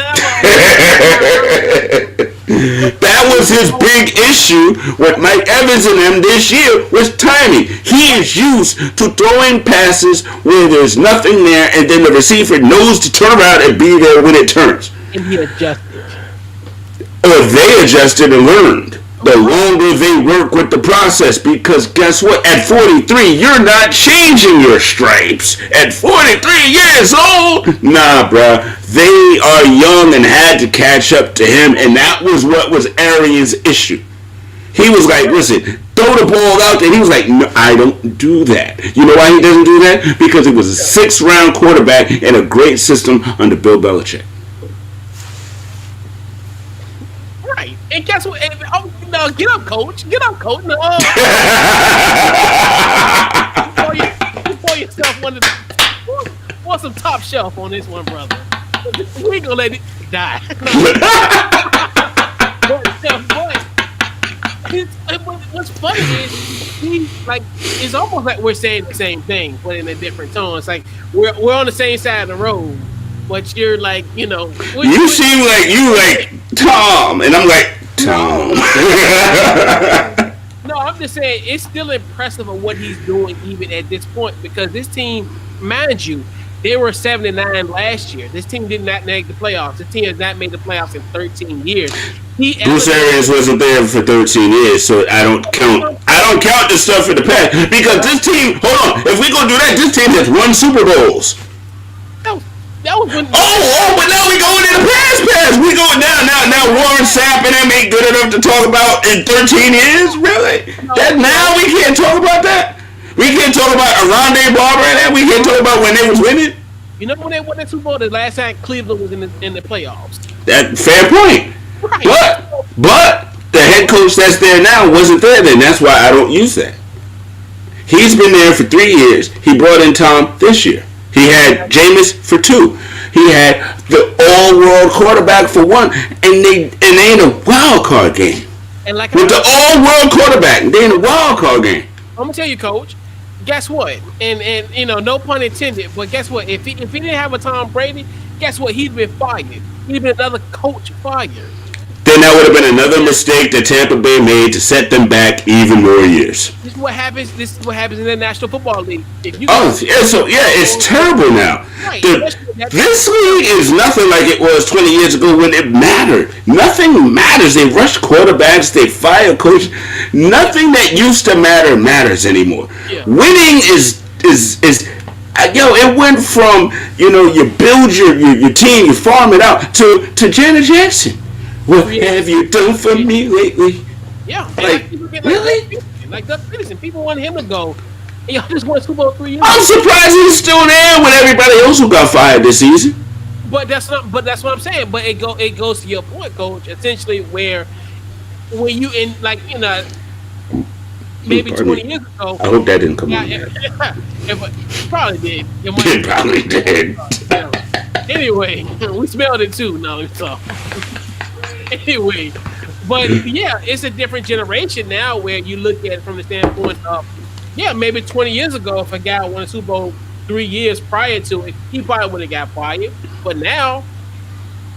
Speaker 3: was his big issue with Mike Evans and them this year was timing. He is used to throwing passes where there's nothing there, and then the receiver knows to turn around and be there when it turns.
Speaker 1: And he adjusted.
Speaker 3: Or they adjusted and learned. The longer they work with the process, because guess what? At 43, you're not changing your stripes. At 43 years old, nah, bruh. They are young and had to catch up to him, and that was what was Arians' issue. He was like, listen, throw the ball out there. He was like, no, I don't do that. You know why he doesn't do that? Because it was a 6th-round quarterback and a great system under Bill Belichick.
Speaker 1: Right. And guess what? No, get up, Coach. No. You pour yourself want some top shelf on this one, brother. We ain't gonna let it die. But what's funny is it's almost like we're saying the same thing, but in a different tone. It's like we're on the same side of the road, but you're like, you
Speaker 3: seem like you like Tom, and I'm like Tom.
Speaker 1: No, I'm just saying it's still impressive of what he's doing even at this point, because this team, mind you, they were 7-9 last year. This team did not make the playoffs. This team has not made the playoffs in 13 years.
Speaker 3: Bruce Arians wasn't there for 13 years, so I don't count the stuff in the past, because this team. Hold on, if we gonna do that, this team has won Super Bowls.
Speaker 1: That was when.
Speaker 3: But now we going in the past. We going now. Warren Sapp and them ain't good enough to talk about in 13 years. Really? Now we can't talk about that. We can't talk about Arondé Barber and that. We can't talk about when they was winning.
Speaker 1: You know when they won the Super Bowl? The last time Cleveland was in the playoffs.
Speaker 3: That fair point.
Speaker 1: Right.
Speaker 3: But the head coach that's there now wasn't there then. That's why I don't use that. He's been there for 3 years. He brought in Tom this year. He had Jameis for 2. He had the all-world quarterback for 1, and they in a wild card game.
Speaker 1: And like
Speaker 3: with the all-world quarterback, they in a wild card game.
Speaker 1: I'm gonna tell you, Coach. Guess what? And you know, no pun intended. But guess what? If he didn't have a Tom Brady, guess what? He'd been fired. He'd been another coach fired.
Speaker 3: Then that would have been another mistake that Tampa Bay made to set them back even more years.
Speaker 1: This is what happens. This is what happens in the National Football League.
Speaker 3: It's terrible now.
Speaker 1: Right.
Speaker 3: This league is nothing like it was 20 years ago when it mattered. Nothing matters. They rush quarterbacks. They fire coach. Nothing that used to matters anymore. Yeah. Winning is it went from you build your team, you farm it out to Janet Jackson. What have you done for me lately?
Speaker 1: Yeah.
Speaker 3: Really?
Speaker 1: Like Doug Peterson, people want him to go. And y'all just won Super Bowl 3 years.
Speaker 3: I'm surprised he's still there when everybody else who got fired this season.
Speaker 1: But that's what I'm saying. But it goes to your point, Coach. Essentially, where you in maybe 20 years ago.
Speaker 3: I hope that didn't come out.
Speaker 1: It probably did.
Speaker 3: It probably did.
Speaker 1: Anyway, we smelled it too. No, so. Anyway, but yeah, it's a different generation now where you look at it from the standpoint of, maybe 20 years ago, if a guy won a Super Bowl 3 years prior to it, he probably would have got fired. But now,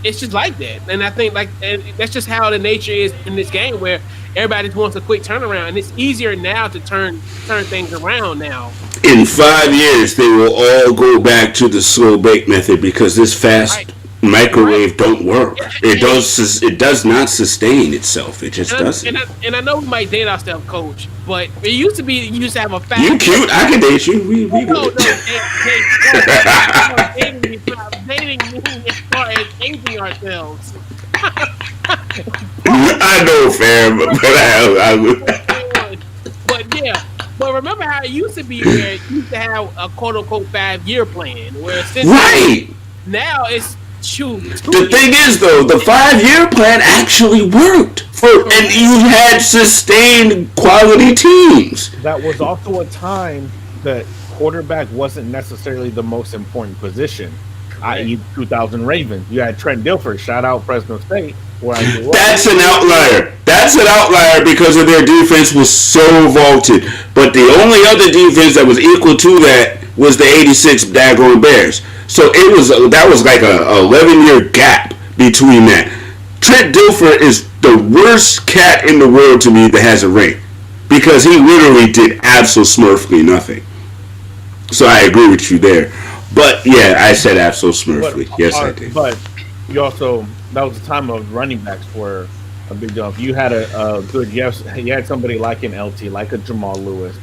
Speaker 1: it's just like that. And I think and that's just how the nature is in this game where everybody just wants a quick turnaround. And it's easier now to turn things around now. In
Speaker 3: 5 years, they will all go back to the slow bake method because this fast microwave don't work. It does not sustain itself. It just doesn't.
Speaker 1: And I know we might date ourselves, Coach, but it used to be you used to have a fast.
Speaker 3: You cute. I can date you. We
Speaker 1: dating me as far as aging ourselves.
Speaker 3: I know, fam,
Speaker 1: but remember how it used to be where it used to have a quote unquote 5-year plan, where now it's
Speaker 3: the thing is, though, the 5-year plan actually worked and you had sustained quality teams.
Speaker 4: That was also a time that quarterback wasn't necessarily the most important position, i.e. 2000 Ravens. You had Trent Dilfer, shout out Fresno State.
Speaker 3: That's an outlier. That's an outlier because of their defense was so vaulted. But the only other defense that was equal to that was the 86 daggone Bears. So that was like a 11-year gap between that. Trent Dilfer is the worst cat in the world to me that has a ring because he literally did absolutely nothing. So I agree with you there. But yeah, I said absolutely. Yes, I did.
Speaker 4: But you also, that was the time of running backs were a big deal. If you had a good, you had somebody like an LT, like a Jamal Lewis,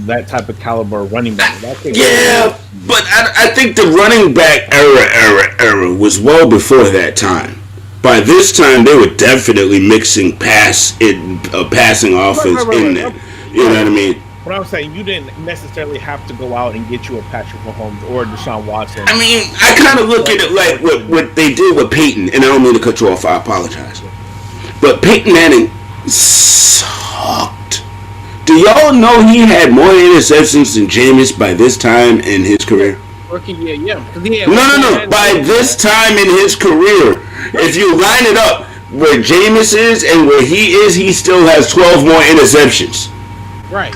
Speaker 4: that type of caliber running back.
Speaker 3: But I think the running back era was well before that time. By this time, they were definitely mixing passing offense in there. You know what I mean?
Speaker 4: What I'm saying, you didn't necessarily have to go out and get you a Patrick Mahomes or Deshaun Watson.
Speaker 3: I mean, I kind of look at it like what they did with Peyton, and I don't mean to cut you off. I apologize. But Peyton Manning sucked. Do y'all know he had more interceptions than Jameis by this time in his career?
Speaker 1: Rookie year, yeah.
Speaker 3: No. By this time in his career, if you line it up where Jameis is and where he is, he still has 12 more interceptions.
Speaker 1: Right.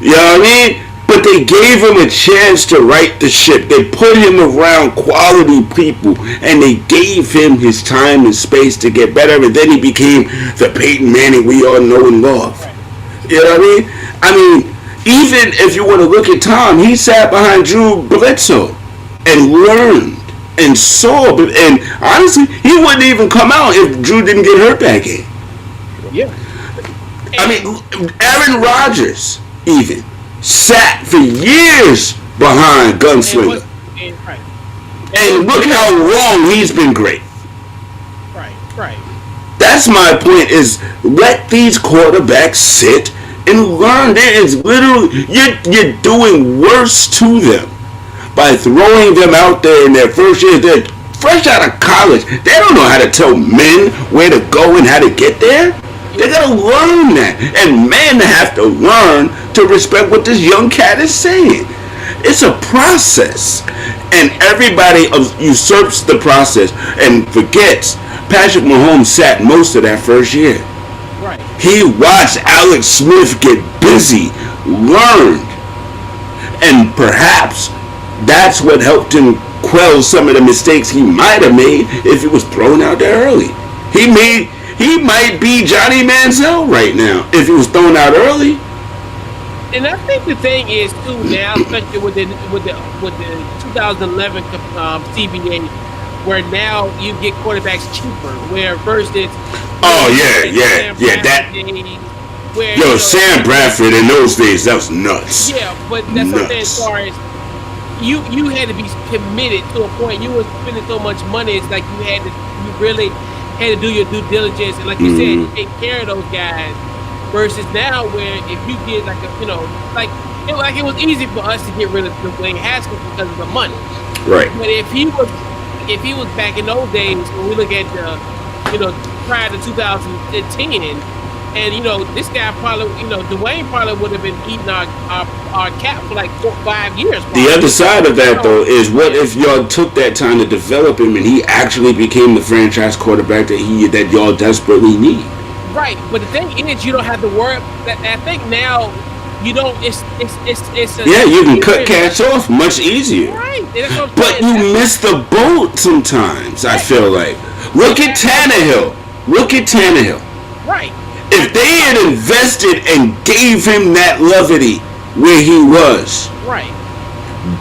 Speaker 3: You know what I mean? But they gave him a chance to right the ship. They put him around quality people, and they gave him his time and space to get better, and then he became the Peyton Manning we all know and love. Right. You know what I mean? Even if you want to look at Tom, he sat behind Drew Bledsoe and learned and saw. And honestly, he wouldn't even come out if Drew didn't get hurt that game.
Speaker 1: Yeah.
Speaker 3: I mean, Aaron Rodgers even sat for years behind Gunslinger. And look how long he's been great.
Speaker 1: Right.
Speaker 3: That's my point, is let these quarterbacks sit and learn. There is literally you're doing worse to them by throwing them out there in their first year. They're fresh out of college. They don't know how to tell men where to go and how to get there. They gotta learn that, and men have to learn to respect what this young cat is saying. It's a process, and everybody usurps the process and forgets Patrick Mahomes sat most of that first year.
Speaker 1: Right.
Speaker 3: He watched Alex Smith get busy, learned, and perhaps that's what helped him quell some of the mistakes he might have made if he was thrown out there early. He might be Johnny Manziel right now if he was thrown out early.
Speaker 1: And I think the thing is too now, especially with the 2011 CBA, where now you get quarterbacks cheaper. Where first it's
Speaker 3: Sam Bradford in those days, that was nuts.
Speaker 1: Yeah, but that's what I'm saying. As far as you had to be committed to a point. You were spending so much money. It's like you really had to do your due diligence and, like you said, take care of those guys. Versus now, where if you get like it was easy for us to get rid of Dwayne Haskins because of the money.
Speaker 3: Right.
Speaker 1: But if he was back in those days, when we look at prior to 2010. And, this guy probably, Dwayne probably would have been eating our cap for like 4 or 5 years. Probably.
Speaker 3: The other side of that, though, is what if y'all took that time to develop him and he actually became the franchise quarterback that y'all desperately need?
Speaker 1: Right. But the thing is, you don't have to worry. I think now you don't. It's
Speaker 3: you can cut cash off much easier.
Speaker 1: Right.
Speaker 3: But you miss the boat sometimes, I feel like. Look at Tannehill.
Speaker 1: Right.
Speaker 3: If they had invested and gave him that levity where he was,
Speaker 1: right,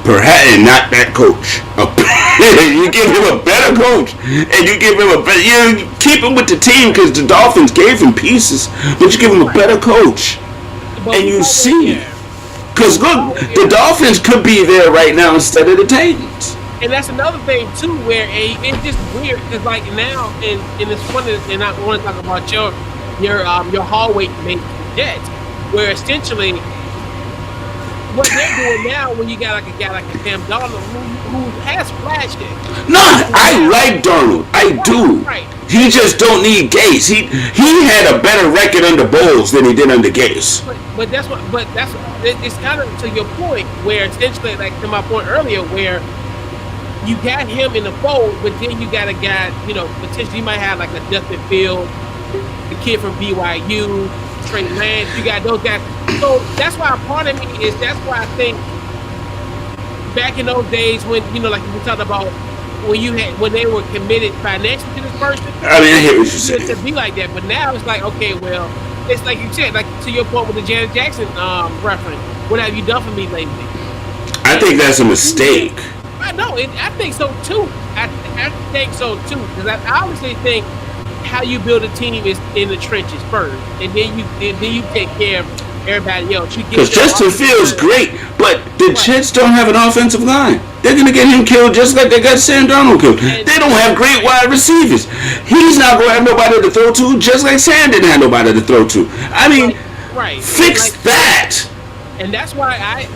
Speaker 3: perhaps, and not that coach. You give him a better coach, and you give him you keep him with the team because the Dolphins gave him pieces, but you give him a better coach, and you see, because look, the Dolphins could be there right now instead of the Titans.
Speaker 1: And that's another thing too, where it's just weird because like now, and it's funny, and I want to talk about your hallway mate Jets, where essentially what they're doing now, when you got like a guy like a Sam Darnold who has flashed it.
Speaker 3: No, I like Darnold. I do.
Speaker 1: Right.
Speaker 3: He just don't need Gase. He had a better record under Bowles than he did under Gase.
Speaker 1: But it's kind of to your point, where essentially, like to my point earlier, where you got him in the fold, but then you got a guy, potentially you might have like a Justin Fields, the kid from BYU, Trey Lance, you got those guys. So that's why part of me is, that's why I think back in those days when, like we talked about, when they were committed financially to this person.
Speaker 3: I mean, I hear what you're saying.
Speaker 1: To be like that, but now it's like, okay, well, it's like you said, like to your point with the Janet Jackson reference. What have you done for me lately?
Speaker 3: I think that's a mistake.
Speaker 1: I know, I think so too. I think so too, because I honestly think how you build a team is in the trenches first, and then you take care of everybody else.
Speaker 3: Because Justin Fields great, but the Jets don't have an offensive line. They're gonna get him killed just like they got Sam Darnold killed. They don't have great wide receivers. He's not gonna have nobody to throw to, just like Sam didn't have nobody to throw to. I mean, fix that.
Speaker 1: And that's why I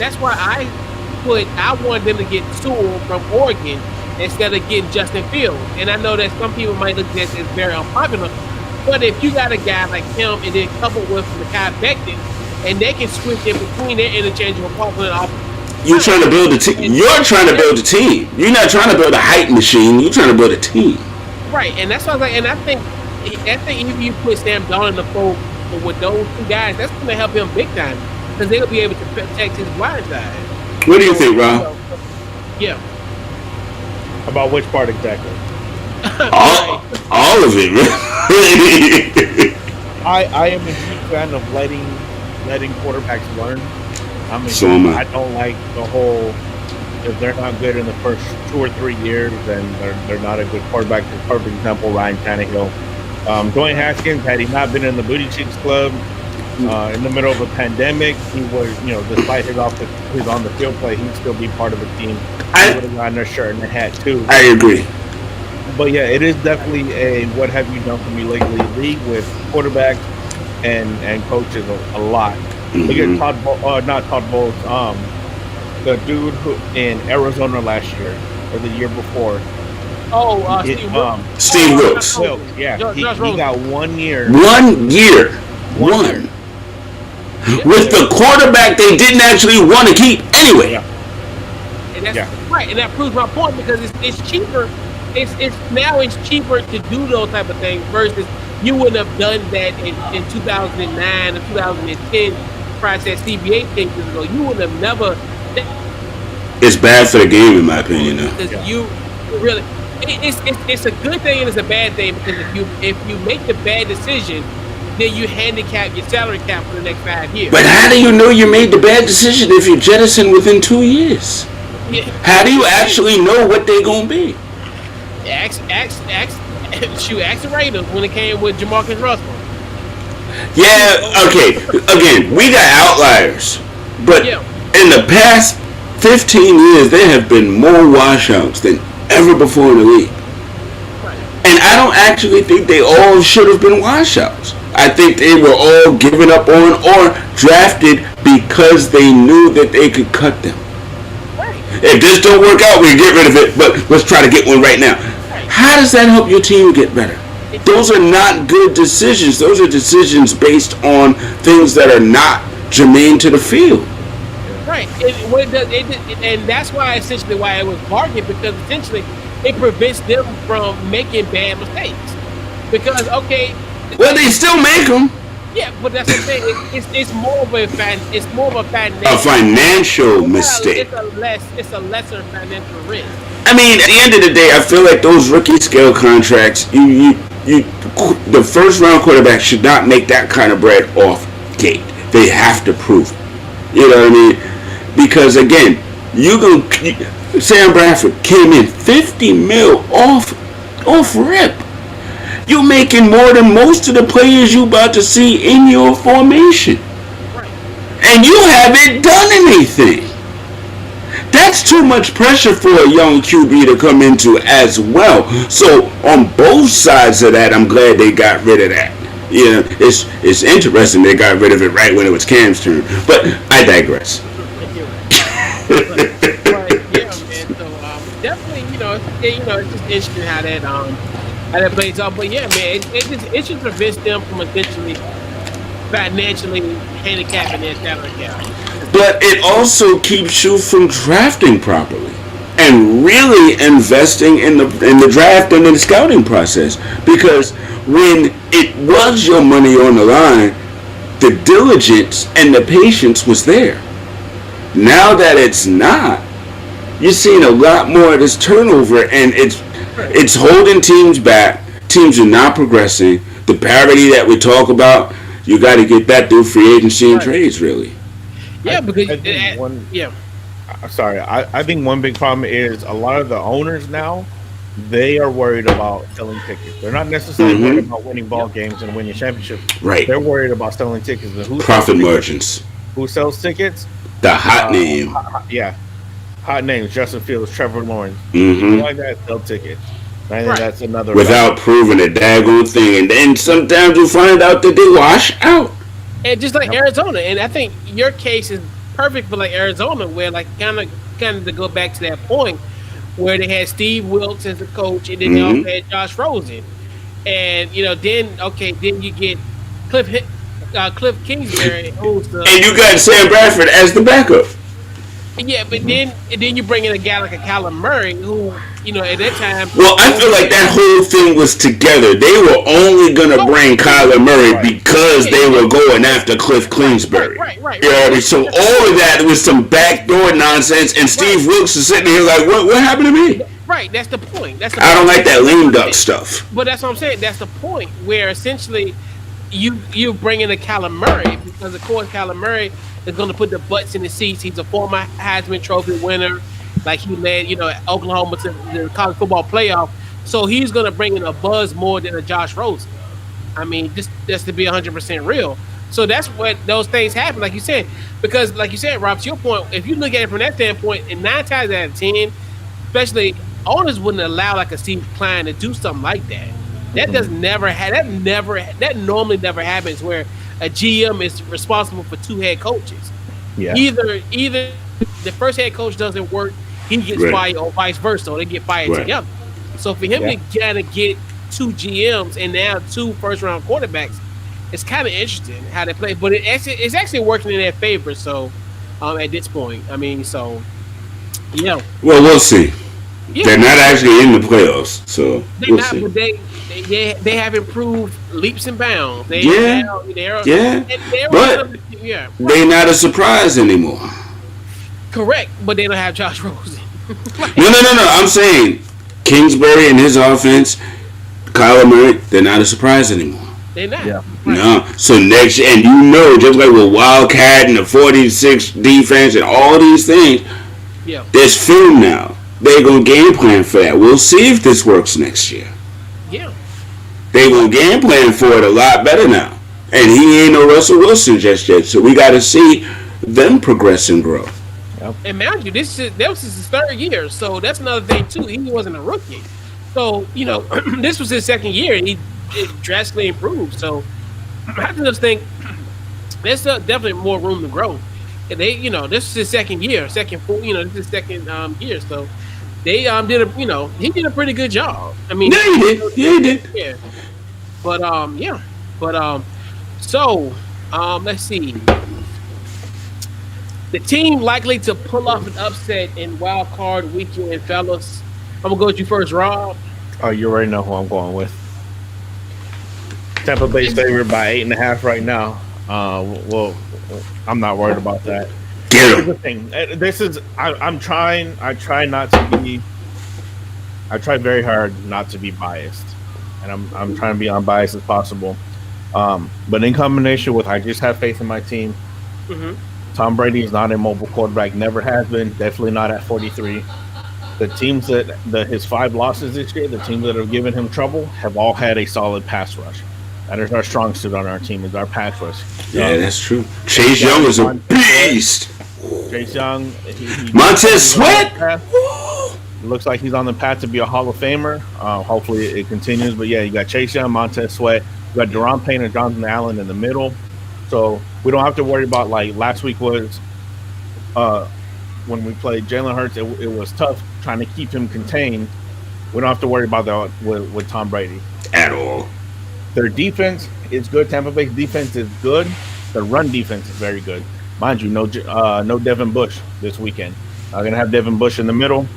Speaker 1: wanted them to get Sewell from Oregon instead of getting Justin Fields. And I know that some people might look at this as very unpopular, but if you got a guy like him and then coupled with Mekhi Becton, and they can switch in between their interchangeable parts of the offense.
Speaker 3: You're trying to build a team. You're trying to build a team. You're not trying to build a hype machine. You're trying to build a team.
Speaker 1: Right, and that's what I was like. And I think if you put Sam Darnold in the fold with those two guys, that's going to help him big time because they'll be able to protect his blind side.
Speaker 3: What do you think, Rob?
Speaker 1: Yeah.
Speaker 4: About which part exactly?
Speaker 3: All of it, really.
Speaker 4: I am a huge fan of letting quarterbacks learn. I don't like the whole, if they're not good in the first 2 or 3 years, then they're not a good quarterback. The perfect example, Ryan Tannehill. Dwayne Haskins, had he not been in the Booty Cheeks Club in the middle of a pandemic, he was, despite his on the field play, he'd still be part of the team. He would have gotten a shirt and a hat too.
Speaker 3: I agree.
Speaker 4: But yeah, it is definitely a what have you done for me lately league with quarterbacks and coaches a lot. They get not Todd Bowles, the dude who in Arizona last year or the year before.
Speaker 3: Steve Wilkes.
Speaker 4: Yeah, he got 1 year.
Speaker 3: 1 year. One. With the quarterback they didn't actually want to keep anyway.
Speaker 1: Yeah. And that's right, and that proves my point because it's cheaper. It's cheaper to do those type of things versus you wouldn't have done that in 2009 or 2010 prior to that CBA thing ago. You would have never.
Speaker 3: It's bad for the game, in my opinion.
Speaker 1: Because you really, it's a good thing and it's a bad thing because if you make the bad decision, then you handicap your salary cap for the next 5 years.
Speaker 3: But how do you know you made the bad decision if you jettison within 2 years? Yeah. How do you actually know what they're gonna be?
Speaker 1: Ask the Raiders when it came with Jamarcus Russell.
Speaker 3: Yeah, okay. Again, we got outliers, but in the past 15 years, there have been more washouts than ever before in the league. Right. And I don't actually think they all should have been washouts. I think they were all given up on or drafted because they knew that they could cut them. Right. If this don't work out, we get rid of it, but let's try to get one right now. Right. How does that help your team get better? Those are not good decisions. Those are decisions based on things that are not germane to the field.
Speaker 1: Right, and that's why essentially why it was bargained because essentially it prevents them from making bad mistakes. Because
Speaker 3: well, they still make them.
Speaker 1: Yeah, but that's what I'm saying. It's more of a
Speaker 3: financial mistake.
Speaker 1: It's a lesser financial risk.
Speaker 3: I mean, at the end of the day, I feel like those rookie scale contracts, the first round quarterback should not make that kind of bread off gate. They have to prove it. You know what I mean? Because again, Sam Bradford came in $50 million off rip. You're making more than most of the players you about to see in your formation. Right. And you haven't done anything. That's too much pressure for a young QB to come into as well. So on both sides of that, I'm glad they got rid of that. You know, it's interesting they got rid of it right when it was Cam's turn. But I digress.
Speaker 1: Right, yeah, man. So definitely, it's just interesting how that plays out. But yeah, man, it just prevents them from essentially financially handicapping their salary cap.
Speaker 3: But it also keeps you from drafting properly and really investing in the draft and in the scouting process. Because when it was your money on the line, the diligence and the patience was there. Now that it's not, you're seeing a lot more of this turnover, and it's holding teams back. Teams are not progressing. The parity that we talk about, you got to get that through free agency and trades, really.
Speaker 1: Yeah, because
Speaker 4: I think one big problem is a lot of the owners now, they are worried about selling tickets. They're not necessarily worried about winning ball games and winning championships.
Speaker 3: Right.
Speaker 4: They're worried about selling tickets. And
Speaker 3: profit margins.
Speaker 4: Who sells tickets?
Speaker 3: The hot name.
Speaker 4: Hot names. Justin Fields, Trevor Lawrence. People like that sell tickets. I think that's another
Speaker 3: without proving a daggone thing. And then sometimes you find out that they wash out.
Speaker 1: And just like Arizona, and I think your case is perfect for like Arizona, where like kind of to go back to that point where they had Steve Wilkes as the coach, and then they also had Josh Rosen, and then you get Cliff Kingsbury, and
Speaker 3: you got Sam Bradford as the backup.
Speaker 1: Yeah, but then you bring in a guy like a Kyler Murray, who at that time.
Speaker 3: Well, I feel like that whole thing was together. They were only gonna bring Kyler Murray because they were going after Cliff Kingsbury.
Speaker 1: Right.
Speaker 3: You know what I mean? So all of that was some backdoor nonsense, and Steve Wilkes is sitting here like, what happened to me?
Speaker 1: Right, that's the point.
Speaker 3: I don't like that lame duck stuff.
Speaker 1: But that's what I'm saying. That's the point where essentially you bring in a Kyler Murray because of course Kyler Murray is going to put the butts in the seats. He's a former Heisman Trophy winner. Like he led, Oklahoma to the college football playoff. So he's going to bring in a buzz more than a Josh Rosen. I mean, just to be 100% real. So that's what those things happen, like you said. Because, like you said, Rob, to your point, if you look at it from that standpoint, and 9 times out of 10, especially owners wouldn't allow like a Steve Klein to do something like that. That normally never happens where a GM is responsible for 2 head coaches.
Speaker 4: Yeah.
Speaker 1: Either the first head coach doesn't work, he gets fired, or vice versa, or they get fired together. So for him to kind of get 2 GMs and now 2 first-round quarterbacks, it's kind of interesting how they play. But it's actually working in their favor. So at this point, I mean, so yeah.
Speaker 3: Well, we'll see.
Speaker 1: Yeah.
Speaker 3: They're not actually in the playoffs, so we'll see.
Speaker 1: But they have improved leaps and bounds. But
Speaker 3: they're not a surprise anymore.
Speaker 1: Correct, but they don't have Josh Rosen.
Speaker 3: No. I'm saying Kingsbury and his offense, Kyler Murray, they're not a surprise anymore.
Speaker 1: They're not.
Speaker 4: Yeah.
Speaker 1: Right.
Speaker 3: No. So next year, and you know, just like with Wildcat and the 46 defense and all these things, there's film now. They're going to game plan for that. We'll see if this works next year.
Speaker 1: Yeah.
Speaker 3: They will game plan for it a lot better now. And he ain't no Russell Wilson just yet. So we got to see them progress and grow.
Speaker 1: Yep. And mind you, that was his 3rd year. So that's another thing, too. He wasn't a rookie. So, this was his 2nd year. And he drastically improved. So I just think there's definitely more room to grow. And they, this is his 2nd year. This is his 2nd year. So they he did a pretty good job. I mean,
Speaker 3: yeah, he did.
Speaker 1: Yeah. But so let's see. The team likely to pull off an upset in Wildcard Weekend, fellas. I'm gonna go with you first, Rob.
Speaker 4: Oh, you already know who I'm going with. Tampa Bay's favored by 8.5 right now. Well, I'm not worried about that. Here's the thing. I try very hard not to be biased, and I'm trying to be unbiased as possible. But in combination with, I just have faith in my team. Mm-hmm. Tom Brady is not a mobile quarterback, never has been, definitely not at 43. The teams his 5 losses this year, the teams that have given him trouble, have all had a solid pass rush. That is our strong suit on our team, is our pass rush.
Speaker 3: Yeah, that's true. Chase Young is a beast.
Speaker 4: Chase Young.
Speaker 3: Montez Sweat.
Speaker 4: Looks like he's on the path to be a Hall of Famer. Hopefully it continues. But yeah, you got Chase Young, Montez Sweat. You got Deron Payne and Jonathan Allen in the middle. So we don't have to worry about, like last week was when we played Jalen Hurts, it was tough trying to keep him contained. We don't have to worry about that with Tom Brady.
Speaker 3: At all.
Speaker 4: Their defense is good. Tampa Bay's defense is good. Their run defense is very good. Mind you, no Devin Bush this weekend. I'm going to have Devin Bush in the middle.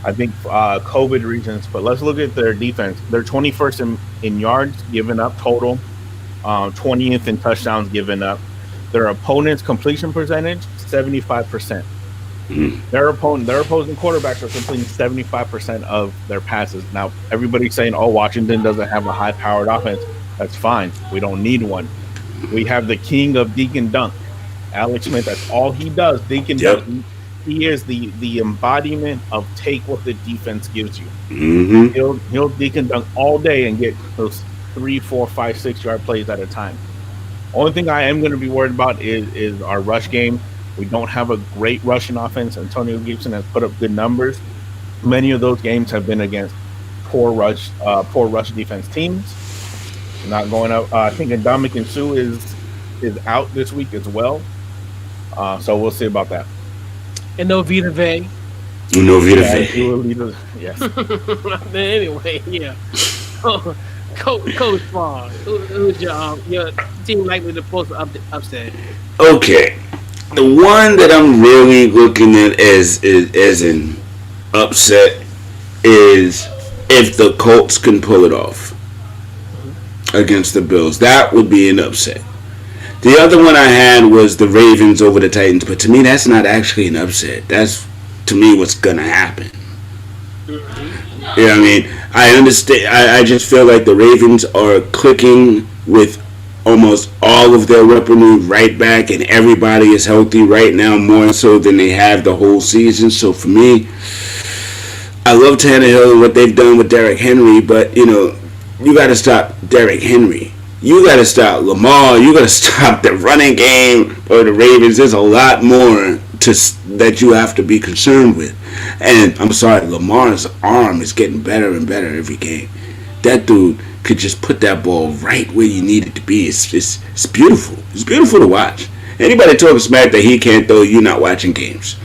Speaker 4: I think COVID reasons. But let's look at their defense. They're 21st in yards given up total. 20th in touchdowns given up. Their opponent's completion percentage, 75%. Their opposing quarterbacks are completing 75% of their passes. Now, everybody's saying, Washington doesn't have a high-powered offense. That's fine. We don't need one. We have the king of dink and dunk, Alex Smith. That's all he does, dink and dunk. He is the embodiment of take what the defense gives you. Mm-hmm. He'll dink and dunk all day and get those 3, 4, 5, 6 yard plays at a time. Only thing I am going to be worried about is our rush game. We don't have a great rushing offense. Antonio Gibson has put up good numbers. Many of those games have been against poor rush defense teams. Not going up. I think Ndamukong Suh is out this week as well. So we'll see about that.
Speaker 1: And no Vita Vea.
Speaker 3: No Vita Vea.
Speaker 4: Yes.
Speaker 1: Anyway, yeah. Coach Fah, who's your team likely to post upset?
Speaker 3: Okay. The one that I'm really looking at as an upset is if the Colts can pull it off against the Bills. That would be an upset. The other one I had was the Ravens over the Titans, but to me that's not actually an upset. That's, to me, what's going to happen. You know what I mean? I understand. I just feel like the Ravens are clicking with almost all of their revenue right back, and everybody is healthy right now more so than they have the whole season. So for me, I love Tannehill and what they've done with Derrick Henry, but you got to stop Derrick Henry. You got to stop Lamar. You got to stop the running game for the Ravens. There's a lot more that you have to be concerned with. And I'm sorry, Lamar's arm is getting better and better every game. That dude could just put that ball right where you need it to be. It's beautiful. It's beautiful to watch. Anybody talking smack that he can't throw, you're not watching games.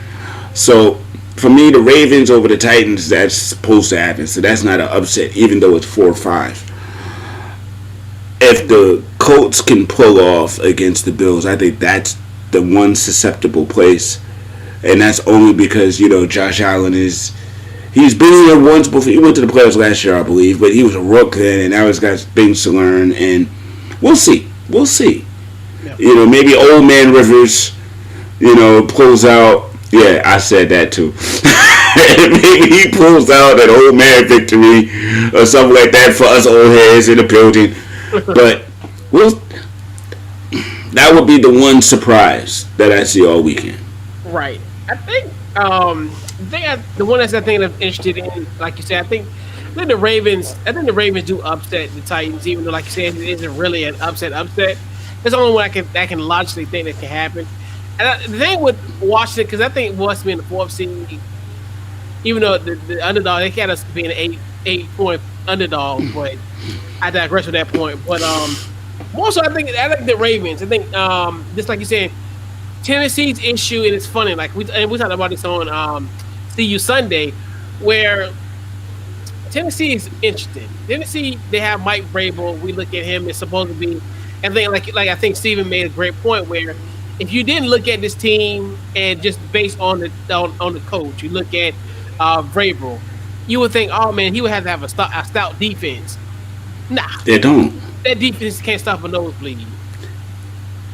Speaker 3: So for me, the Ravens over the Titans, that's supposed to happen. So that's not an upset, even though it's 4-5. If the Colts can pull off against the Bills, I think that's the one susceptible place. And that's only because, Josh Allen he's been here once before. He went to the playoffs last year, I believe, but he was a rook then, and now he's got things to learn, and we'll see. Yeah. Maybe old man Rivers, pulls out. Yeah, I said that too. Maybe he pulls out an old man victory or something like that for us old heads in the building. But that would be the one surprise that I see all weekend.
Speaker 1: Right. I think the one that's I'm interested in, like you said, I think the Ravens do upset the Titans, even though, like you said, it isn't really an upset. That's the only one I can logically think that can happen. And the thing with Washington, because I think Washington in the 4th seed, even though the underdog, they had us being an 8-point underdog, but I digress with that point. But also, I think the Ravens. I think just like you said, Tennessee's issue, and it's funny. Like we talked about this on CU Sunday, where Tennessee is interesting. Tennessee, they have Mike Vrabel. We look at him as supposed to be. And then, like I think Steven made a great point where if you didn't look at this team and just based on the coach, you look at Vrabel, you would think, oh man, he would have to have a stout defense. Nah,
Speaker 3: they don't.
Speaker 1: That defense can't stop a nosebleed.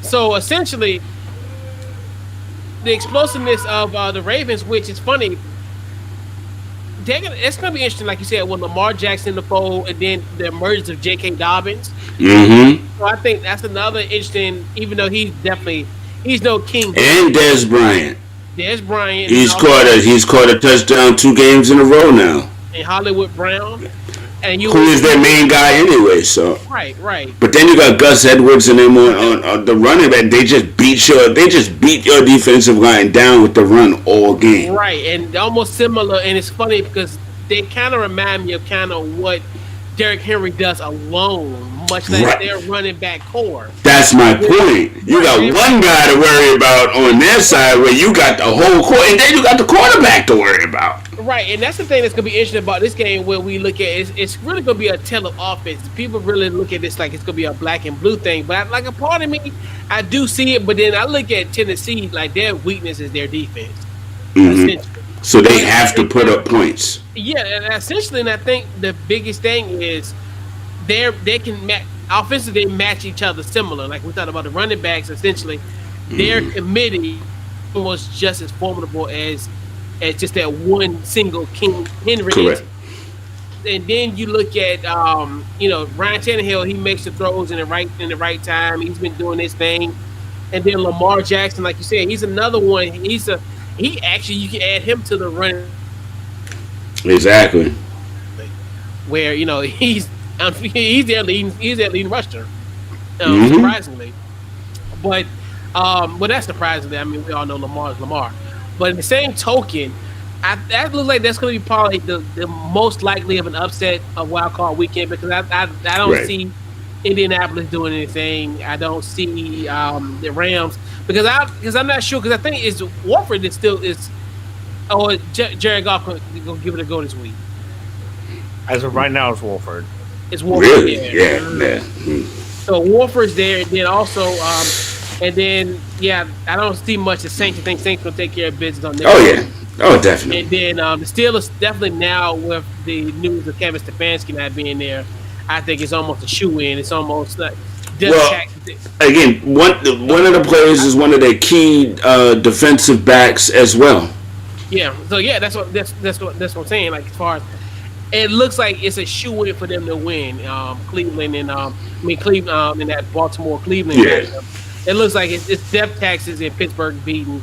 Speaker 1: So essentially, the explosiveness of the Ravens, which is funny, it's going to be interesting, like you said, with Lamar Jackson in the fold, and then the emergence of J.K. Dobbins.
Speaker 3: Mm-hmm.
Speaker 1: So I think that's another interesting, even though he's no king.
Speaker 3: And Dez Bryant.
Speaker 1: He's
Speaker 3: caught a touchdown 2 games in a row now.
Speaker 1: And Hollywood Brown. And
Speaker 3: who is their main guy anyway, so.
Speaker 1: Right.
Speaker 3: But then you got Gus Edwards and them on the running back. They just beat your defensive line down with the run all game.
Speaker 1: Right, and almost similar, and it's funny because they kind of remind me of kind of what Derrick Henry does alone, much like their running back core.
Speaker 3: That's my point. You got one guy to worry about on their side where you got the whole core, and then you got the quarterback to worry about.
Speaker 1: Right, and that's the thing that's going to be interesting about this game where we look at it's really going to be a tale of offense. People really look at this like it's going to be a black and blue thing, but like a part of me, I do see it, but then I look at Tennessee like their weakness is their defense.
Speaker 3: Mm-hmm. So they have to put up points.
Speaker 1: Yeah, and essentially, and I think the biggest thing is they can match offensively. They match each other similar. Like we thought about the running backs. Essentially, their committee was just as formidable as just that one single King Henry.
Speaker 3: Correct.
Speaker 1: And then you look at Ryan Tannehill. He makes the throws in the right time. He's been doing his thing. And then Lamar Jackson, like you said, he's another one. He actually, you can add him to the running.
Speaker 3: Exactly.
Speaker 1: Where he's their leading rusher, surprisingly. But that's surprisingly. I mean, we all know Lamar is Lamar. But in the same token, that looks like that's going to be probably the most likely of an upset of Wildcard Weekend because I don't see Indianapolis doing anything. I don't see the Rams because I'm not sure because I think it's Wolford that still is. Oh, Jared Goff going to give it a go this week.
Speaker 4: As of right now, it's Wolford.
Speaker 1: It's Wolford.
Speaker 3: Really? Yeah.
Speaker 1: So Wolford's there, and then also, I don't see much of Saints. I think Saints will take care of business on their
Speaker 3: own. Oh, definitely.
Speaker 1: And then the Steelers definitely now with the news of Kevin Stefanski not being there, I think it's almost a shoe-in. It's almost like
Speaker 3: again, one of the players is one of their key defensive backs as well.
Speaker 1: Yeah. So that's what I'm saying. Like as far as it looks like it's a shoe-in for them to win. Cleveland and Cleveland in that Baltimore Cleveland.
Speaker 3: Yeah.
Speaker 1: It looks like it's death taxes in Pittsburgh beating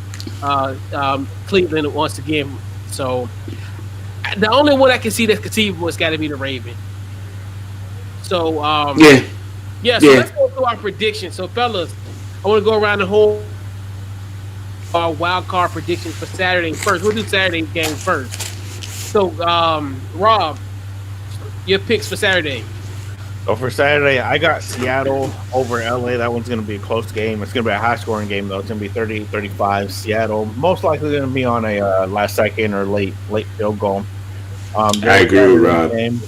Speaker 1: Cleveland once again. So the only one I can see that's conceivable has got to be the Ravens. So So let's go through our predictions. So fellas, I want to go around the whole wild card predictions for Saturday first. We'll do Saturday's game first. So Rob, your picks for Saturday.
Speaker 4: So for Saturday, I got Seattle over LA. That one's going to be a close game. It's going to be a high-scoring game, though. It's going to be 38-35. Seattle, most likely going to be on a last-second or late field goal.
Speaker 3: I agree with Rob.
Speaker 4: Game.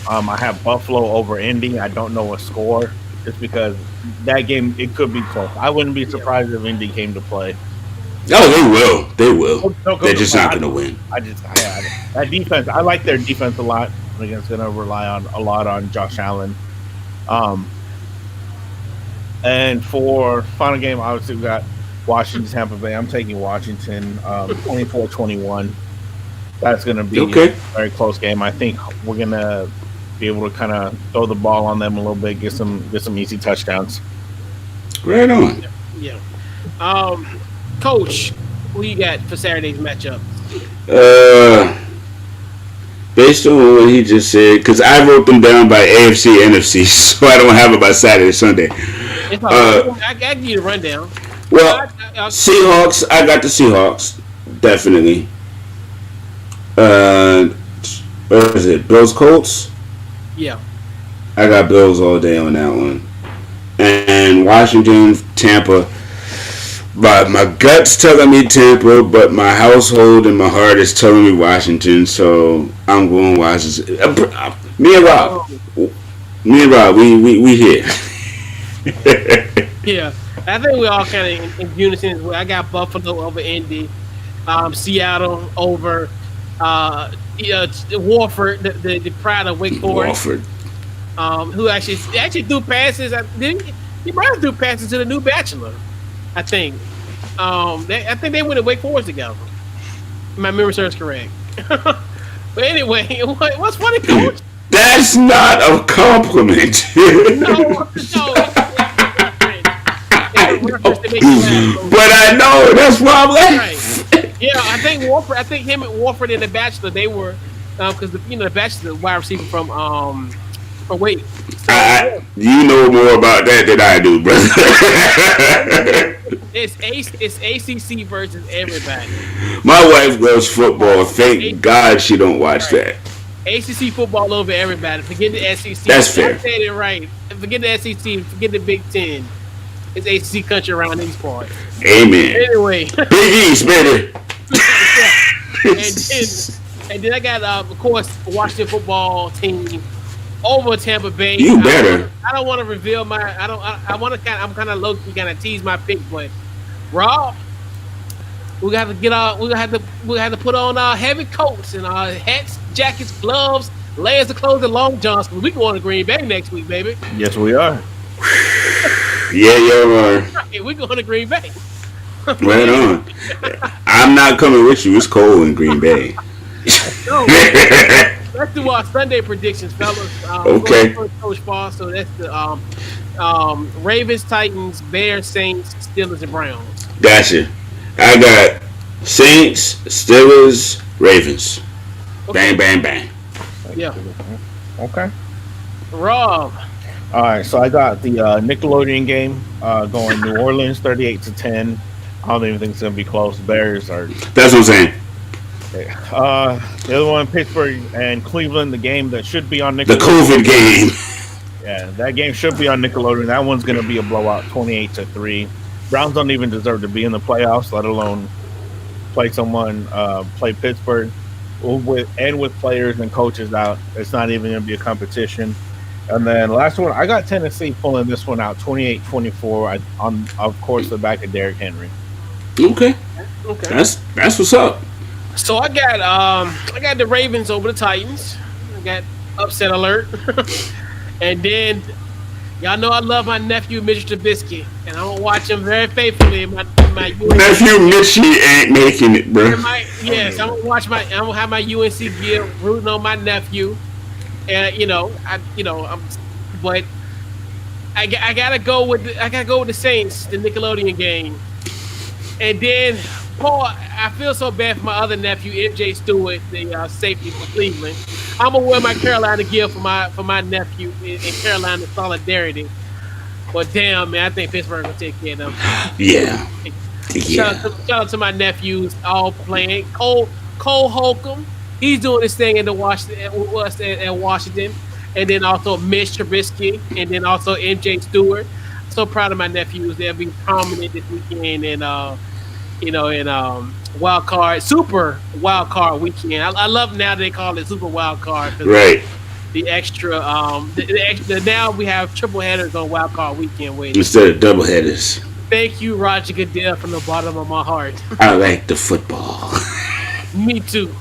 Speaker 4: I have Buffalo over Indy. I don't know a score, just because that game, it could be close. I wouldn't be surprised if Indy came to play.
Speaker 3: Oh, they will. They're just not going to win.
Speaker 4: That defense, I like their defense a lot. I think it's going to rely a lot on Josh Allen. And for final game, obviously we got Washington, Tampa Bay. I'm taking Washington 24-21. That's going to be a very close game. I think we're going to be able to kind of throw the ball on them a little bit, get some easy touchdowns.
Speaker 3: Right on.
Speaker 1: Yeah. Coach, who you got for Saturday's matchup?
Speaker 3: Based on what he just said, because I wrote them down by AFC, NFC, so I don't have it by Saturday, Sunday.
Speaker 1: I give you the rundown.
Speaker 3: Well, Seahawks, I got the Seahawks, definitely. What is it, Bills, Colts?
Speaker 1: Yeah.
Speaker 3: I got Bills all day on that one. And Washington, Tampa. But my gut's telling me Tampa, but my household and my heart is telling me Washington, so I'm going Washington. Me and Rob, we here.
Speaker 1: Yeah, I think we all kind of in unison as well. I got Buffalo over Indy, Seattle over Warford, the pride of Wake Forest.
Speaker 3: Warford.
Speaker 1: Who actually threw passes. He might have threw passes to the new Bachelor. I think. I think they went to Wake Forest together. My memory serves correct. But anyway, what's funny, Coach?
Speaker 3: That's not a compliment.
Speaker 1: No.
Speaker 3: But I know that's why I'm laughing.
Speaker 1: Right. Yeah, I think Warford. I think him and Warford and the Bachelor, they were because the Bachelor wide receiver from Wake. So,
Speaker 3: you know more about that than I do, brother.
Speaker 1: It's ACC versus everybody.
Speaker 3: My wife loves football. Thank God she don't watch that.
Speaker 1: ACC football over everybody. Forget the SEC.
Speaker 3: That's fair.
Speaker 1: I said it right. Forget the SEC. Forget the Big Ten. It's ACC country around these parts.
Speaker 3: Amen.
Speaker 1: Anyway.
Speaker 3: Big East, baby.
Speaker 1: and then I got, of course, Washington football team over Tampa Bay.
Speaker 3: You better.
Speaker 1: I don't want to reveal my. I want to I'm kind of low key kind of tease my pick, but Rob, we got to get our. We have to put on our heavy coats and our hats, jackets, gloves, layers of clothes, and long johns. Cause we going to Green Bay next week, baby.
Speaker 4: Yes, we are.
Speaker 3: Yeah, you are.
Speaker 1: Right, we going to Green Bay.
Speaker 3: Right on. I'm not coming with you. It's cold in Green Bay.
Speaker 1: No, let's do our Sunday predictions, fellas.
Speaker 3: Okay.
Speaker 1: Coach Fah. So that's the Ravens, Titans, Bears, Saints, Steelers, and Browns.
Speaker 3: Gotcha. I got Saints, Steelers, Ravens.
Speaker 1: Okay.
Speaker 3: Bang, bang, bang.
Speaker 1: Yeah.
Speaker 4: Okay.
Speaker 1: Rob.
Speaker 4: All right, so I got the Nickelodeon game going New Orleans 38-10. I don't even think it's gonna be close. Bears are.
Speaker 3: That's what I'm saying.
Speaker 4: The other one, Pittsburgh and Cleveland, the game that should be on Nickelodeon.
Speaker 3: The COVID game.
Speaker 4: Yeah, that game should be on Nickelodeon. That one's gonna be a blowout, 28-3. Browns don't even deserve to be in the playoffs, let alone play Pittsburgh with players and coaches out. It's not even gonna be a competition. And then last one, I got Tennessee pulling this one out, 28-24, on, of course, the back of Derrick Henry.
Speaker 3: Okay. That's what's up.
Speaker 1: So I got the Ravens over the Titans. I got upset alert. And then y'all know I love my nephew Mitch Trubisky, and I'm gonna watch him very faithfully in my
Speaker 3: nephew Mitchie ain't making it, bro.
Speaker 1: Yes, I'm gonna have my UNC gear rooting on my nephew. And but I gotta go with the Saints, the Nickelodeon game. And then Paul, I feel so bad for my other nephew, MJ Stewart, the safety for Cleveland. I'm gonna wear my Carolina gear for my nephew in Carolina solidarity. But damn, man, I think Pittsburgh will take care of them.
Speaker 3: Yeah.
Speaker 1: Shout out to my nephews all playing. Cole Holcomb. He's doing this thing in Washington. and then also Mitch Trubisky, and then also MJ Stewart. So proud of my nephews. They'll be prominent this weekend in Super Wild Card Weekend. I love now they call it Super Wild Card.
Speaker 3: Right.
Speaker 1: The extra, now we have triple headers on Wild Card Weekend.
Speaker 3: Instead of double headers.
Speaker 1: Thank you, Roger Goodell, from the bottom of my heart.
Speaker 3: I like the football.
Speaker 1: Me too.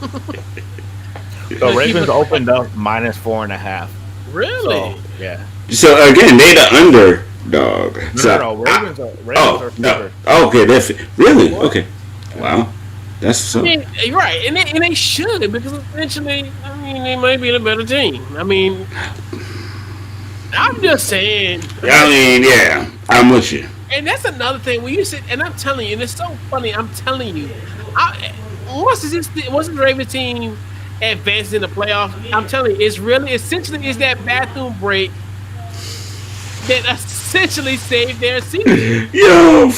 Speaker 4: So Ravens opened up -4.5.
Speaker 1: Really?
Speaker 4: So, yeah.
Speaker 3: So again, they the underdog.
Speaker 4: No, Ravens are favored.
Speaker 3: Okay, that's really okay. Wow, that's so.
Speaker 1: I mean, you're right, and they should, because essentially, I mean, they might be the better team. I mean, I'm just saying.
Speaker 3: I mean, yeah, I'm with you.
Speaker 1: And that's another thing when you sit, and I'm telling you, and it's so funny. I'm telling you, once the Ravens team advances in the playoffs, I'm telling you, it's really essentially is that bathroom break that essentially saved their season.
Speaker 3: Yo,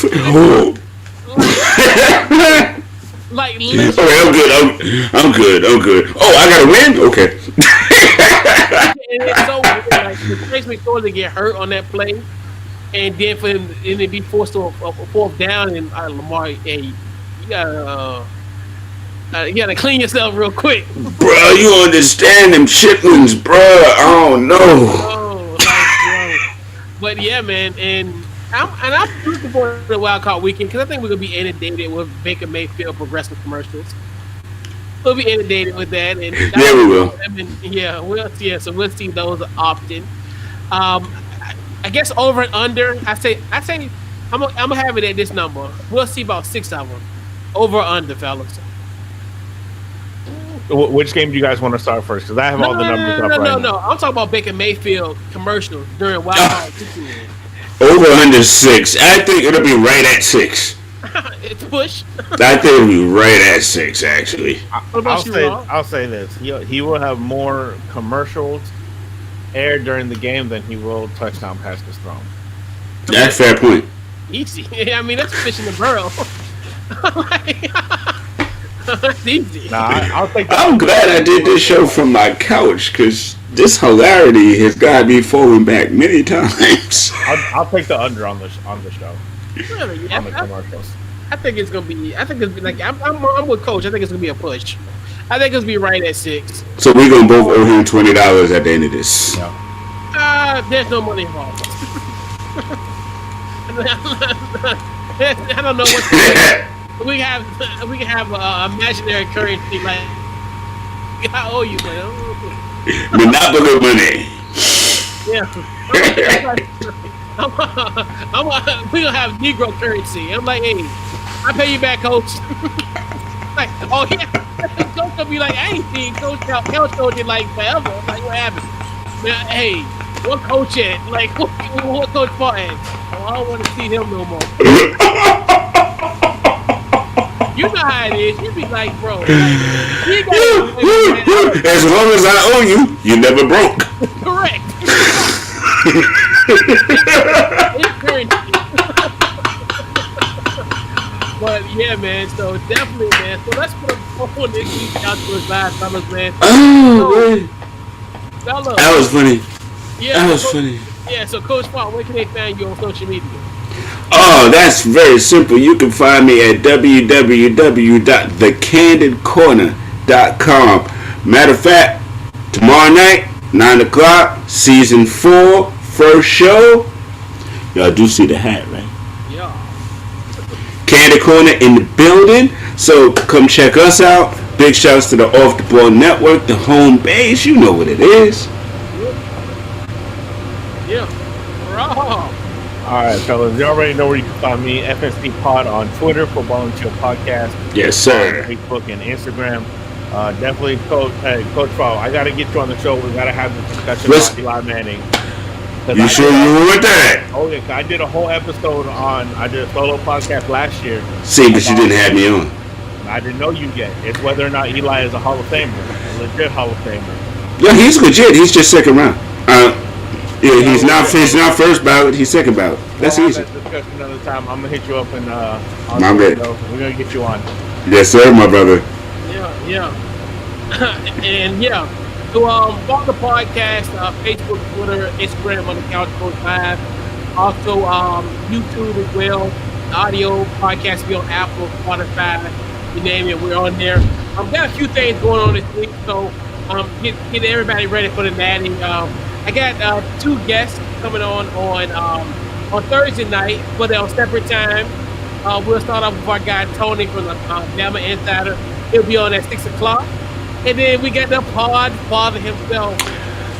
Speaker 1: like
Speaker 3: okay, I'm good. Oh, I gotta win. Okay.
Speaker 1: And it's so weird. Like the Trace McSorley to get hurt on that play, and then for him to be forced to a fourth down, and Lamar, hey, you gotta clean yourself real quick,
Speaker 3: Bro, you understand them chitlins, bro? Oh no.
Speaker 1: But yeah, man, and I'm looking forward to the Wild Card Weekend because I think we're gonna be inundated with Baker Mayfield progressive commercials. We'll be inundated with that, and
Speaker 3: yeah, we will.
Speaker 1: I mean, so we'll see those often. I guess over and under, I say I'm gonna have it at this number. We'll see about 6 of them. Over or under, fellas.
Speaker 4: Which game do you guys want to start first? Because I have all the numbers up right now.
Speaker 1: No. I'm talking about Baker Mayfield commercials during Wild Card Weekend.
Speaker 3: Over under 6. I think it'll be right at 6.
Speaker 1: It's push.
Speaker 3: I think it'll be right at 6, actually.
Speaker 4: I'll say this: he will have more commercials aired during the game than he will touchdown passes thrown.
Speaker 3: That's a fair point.
Speaker 1: Easy. I mean, that's fish in the burrow. That's easy.
Speaker 4: I'll take that.
Speaker 3: I'm glad I did this show from my couch because this hilarity has got me falling back many times.
Speaker 4: I'll take the under on the show.
Speaker 1: Really? Yeah,
Speaker 4: On the commercials.
Speaker 1: I think it's gonna be like I'm with Coach. I think it's gonna be a push. I think it's gonna be right at 6.
Speaker 3: So we're gonna both owe him $20 at the end of this.
Speaker 4: Yeah.
Speaker 1: There's no money involved. I don't know what to do. We can have imaginary currency like I owe you, man.
Speaker 3: Monopoly money.
Speaker 1: Yeah. We gonna have Negro currency. I'm like, hey, I pay you back, Coach. Like, oh yeah. Coach gonna be like, I ain't seen Coach Coach in like forever. I'm like, what happened? Man, hey, what Coach at? Like, what Coach Fah at? Oh, I don't want to see him no more. You know how it is. You be like, bro. Like,
Speaker 3: as long as I owe you, you never broke.
Speaker 1: Correct. It's currency. But yeah, man. So definitely, man. So let's put a phone this week out to us live, fellas, man.
Speaker 3: Oh, man.
Speaker 1: Fellas.
Speaker 3: That was funny.
Speaker 1: Yeah,
Speaker 3: That was funny.
Speaker 1: Yeah. So Coach Fah, where can they find you on social media?
Speaker 3: Oh, that's very simple. You can find me at www.thecandidcorner.com. Matter of fact, tomorrow night, 9 o'clock, season 4, first show. Y'all do see the hat, right?
Speaker 1: Yeah.
Speaker 3: Candid Corner in the building. So come check us out. Big shouts to the Off the Ball Network, the home base. You know what it is.
Speaker 1: Yeah. Rob.
Speaker 4: All right, fellas. You already know where you can find me. FSP Pod on Twitter, Football and Chill Podcast.
Speaker 3: Yes, sir.
Speaker 4: Facebook and Instagram. Definitely, Coach Fah, I got to get you on the show. We got to have the discussion about Eli Manning.
Speaker 3: You sure you were with that?
Speaker 4: Oh, yeah. I did a whole episode I did a solo podcast last year.
Speaker 3: See, but you didn't have me on.
Speaker 4: I didn't know you yet. It's whether or not Eli is a Hall of Famer, a legit Hall of Famer.
Speaker 3: Yeah, he's legit. He's just second round. Yeah, he's not first ballot. He's second ballot. That's easy.
Speaker 4: That discussion another time. I'm gonna hit you up and
Speaker 3: I'm ready.
Speaker 4: We're gonna get you on.
Speaker 3: Yes, sir, my brother.
Speaker 1: Yeah. And yeah. To follow the podcast, Facebook, Twitter, Instagram on the Couch Coach Live. Also, YouTube as well. The audio podcast be on Apple, Spotify, you name it, we're on there. Got a few things going on this week, so get everybody ready for the Natty. I got 2 guests coming on Thursday night, but they're on separate time. We'll start off with our guy Tony from the Bama Insider. He'll be on at 6 o'clock. And then we got the pod father himself,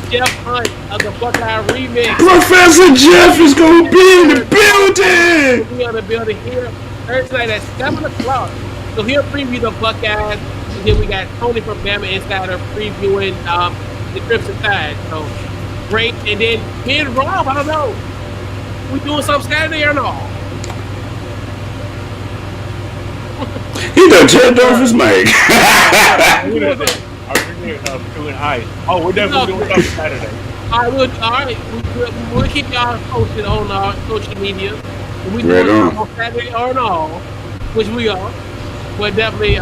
Speaker 1: Jeff Hunt of the Buckeye Remix.
Speaker 3: Professor Jeff is going to be in the building.
Speaker 1: He'll be on the building here Thursday night at 7 o'clock. So he'll preview the Buckeyes. And then we got Tony from Bama Insider previewing the Crimson Tide. So great. And then me and Rob, I don't know, we doing something Saturday or no?
Speaker 3: He done turned off his mic.
Speaker 4: Doing ice. Oh, we're definitely doing something Saturday.
Speaker 1: All right. We'll keep y'all posted on our social media. If we
Speaker 3: Right
Speaker 1: doing on Saturday or no, which we are. But definitely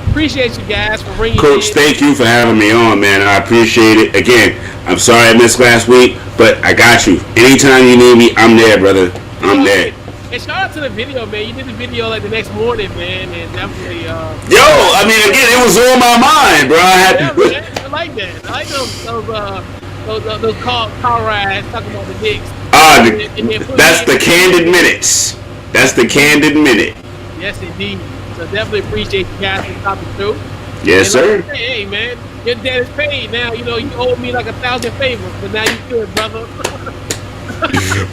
Speaker 1: appreciate you guys for bringing
Speaker 3: Coach, thank you for having me on, man. I appreciate it. Again, I'm sorry I missed last week, but I got you. Anytime you need me, I'm there, brother. I'm there.
Speaker 1: And shout out to the video, man. You did the video like the next morning, man, and definitely.
Speaker 3: Yo, I mean, again, it was on my mind, bro.
Speaker 1: I like that. I like those car rides talking about the dicks.
Speaker 3: That's the candid minutes. That's the candid minute.
Speaker 1: Yes, indeed. So definitely appreciate you guys for stopping through.
Speaker 3: Yes, sir.
Speaker 1: Hey, man, your dad is paid now. You know you owe me like 1,000 favors, but now you good, brother.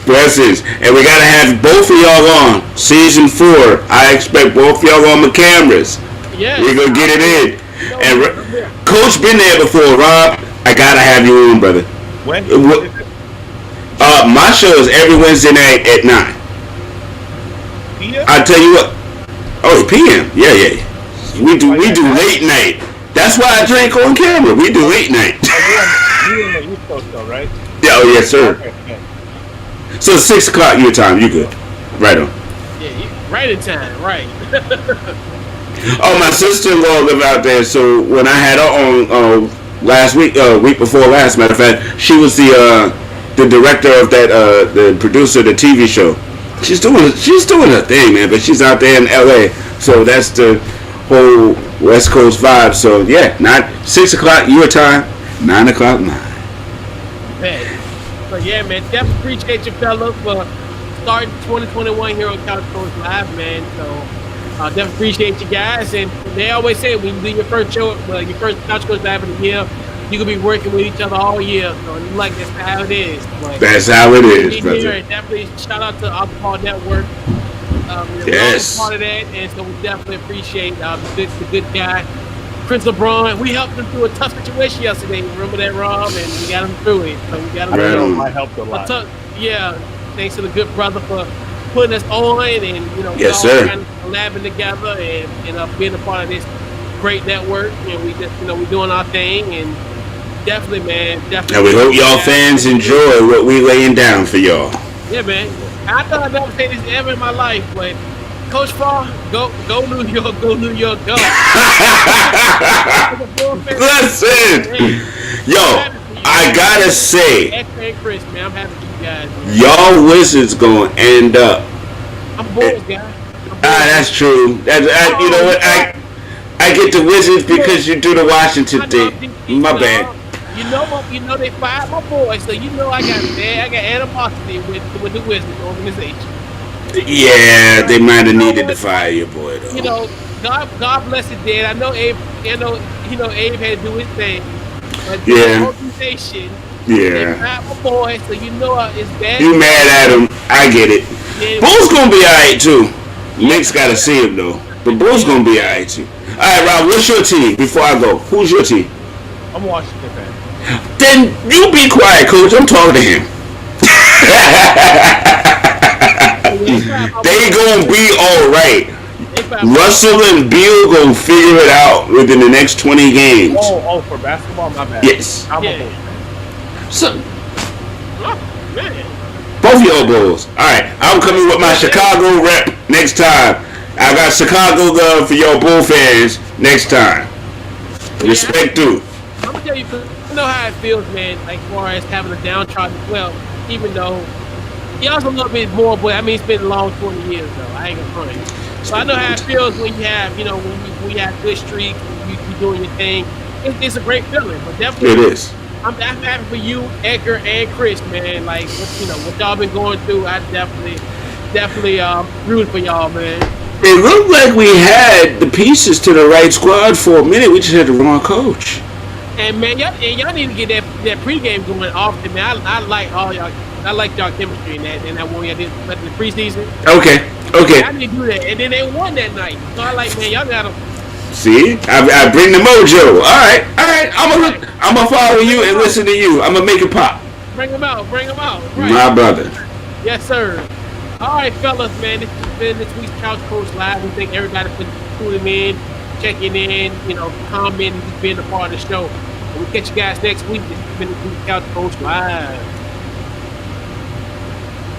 Speaker 3: Blessings. And we gotta have both of y'all on season 4. I expect both of y'all on the cameras.
Speaker 1: Yeah,
Speaker 3: we're gonna get it in. And Coach been there before, Rob. I gotta have you on, brother.
Speaker 4: When?
Speaker 3: My show is every Wednesday night at 9.
Speaker 4: PM?
Speaker 3: I tell you what. Oh, PM. Yeah. We do late night. That's why I drink on camera. We do late night.
Speaker 4: You're in the East Coast though, right?
Speaker 3: Yeah, oh yes, sir.
Speaker 4: Okay.
Speaker 3: So 6 o'clock your time, you good. Right on.
Speaker 1: Yeah, right in time, right.
Speaker 3: Oh, my sister-in-law live out there, so when I had her on last week, week before last, matter of fact, she was the director of that, the producer of the TV show. She's doing her thing, man, but she's out there in LA, so that's the whole West Coast vibe. So yeah, 6 o'clock your time, 9 o'clock mine.
Speaker 1: Man. So yeah, man, definitely appreciate you fellas for starting 2021 here on Couch Coach Live, man. So definitely appreciate you guys. And they always say when you do your first show, your first Couch Coach Live of the year, you can be working with each other all year. So like that's how it is. Like,
Speaker 3: that's how it is, brother.
Speaker 1: Definitely shout out to Alcohol Network.
Speaker 3: Yes.
Speaker 1: We're part of that, and so we definitely appreciate the good guy. Prince LeBron, we helped him through a tough situation yesterday. Remember that, Rob? And we got him through it. So we got him through it.
Speaker 4: I helped a lot.
Speaker 1: Thanks to the good brother for putting us on, and
Speaker 3: yes, sir.
Speaker 1: Kind of collabing together and being a part of this great network. And we just we're doing our thing, and definitely, man, definitely.
Speaker 3: And we hope y'all fans enjoy what we laying down for y'all.
Speaker 1: Yeah, man. I thought I'd never say this ever in my life, but Coach Fah, go New York, go.
Speaker 3: Listen, yo, I gotta say,
Speaker 1: and Chris, man, I'm happy for you guys. Man.
Speaker 3: Y'all Wizards gonna end up.
Speaker 1: I'm bored, guys.
Speaker 3: That's true. You know what? I get the Wizards because you do the Washington thing. My bad.
Speaker 1: You know they fired my boy, so I got animosity with the Wizards organization.
Speaker 3: Yeah, they might have needed to fire your boy though.
Speaker 1: God bless his dad. I know Abe. Abe had to do his thing. But
Speaker 3: yeah.
Speaker 1: The organization.
Speaker 3: Yeah.
Speaker 1: They fired my boy, so it's bad.
Speaker 3: You mad at him? I get it. Yeah. Bulls gonna be alright too. Knicks gotta see him though. But Bulls gonna be alright too. All right, Rob. What's your team? Before I go, who's your team?
Speaker 4: I'm Washington fan.
Speaker 3: Then you be quiet, Coach. I'm talking to him. They gonna be all right. Russell and Beal gonna figure it out within the next 20 games.
Speaker 4: Oh, for basketball, my bad.
Speaker 3: Yes.
Speaker 4: I'm a Bulls fan.
Speaker 3: So, both your Bulls. All right, I'm coming with my Chicago rep next time. I got Chicago love for your Bull fans next time. Respect due.
Speaker 1: I'm gonna tell you, I know how it feels, man. Like, as far as having a downtrodden, well, even though y'all's a little bit more, but I mean, it's been a long 20 years though. I ain't gonna front you. So I know how it feels when you have, when you have good streaks, you doing your thing. It's a great feeling, but definitely
Speaker 3: It is.
Speaker 1: I'm happy for you, Edgar, and Chris, man. Like, what y'all been going through, I definitely rooting for y'all, man.
Speaker 3: It looked like we had the pieces to the right squad for a minute. We just had the wrong coach.
Speaker 1: And man, y'all need to get that pregame going often, man. I like all y'all. I like y'all chemistry in that one y'all did in the preseason.
Speaker 3: Okay.
Speaker 1: I need to do that, and then they won that night. So I like, man, y'all gotta
Speaker 3: see. I bring the mojo. All right. I'm gonna follow you and listen to you. I'm gonna make it pop.
Speaker 1: Bring them out. Right.
Speaker 3: My brother.
Speaker 1: Yes, sir. All right, fellas, man. This has been this week's Couch Coach Live. We thank everybody for tuning in, checking in, commenting, being a part of the show. And we'll catch you guys next week. This has been the Couch Coach Live.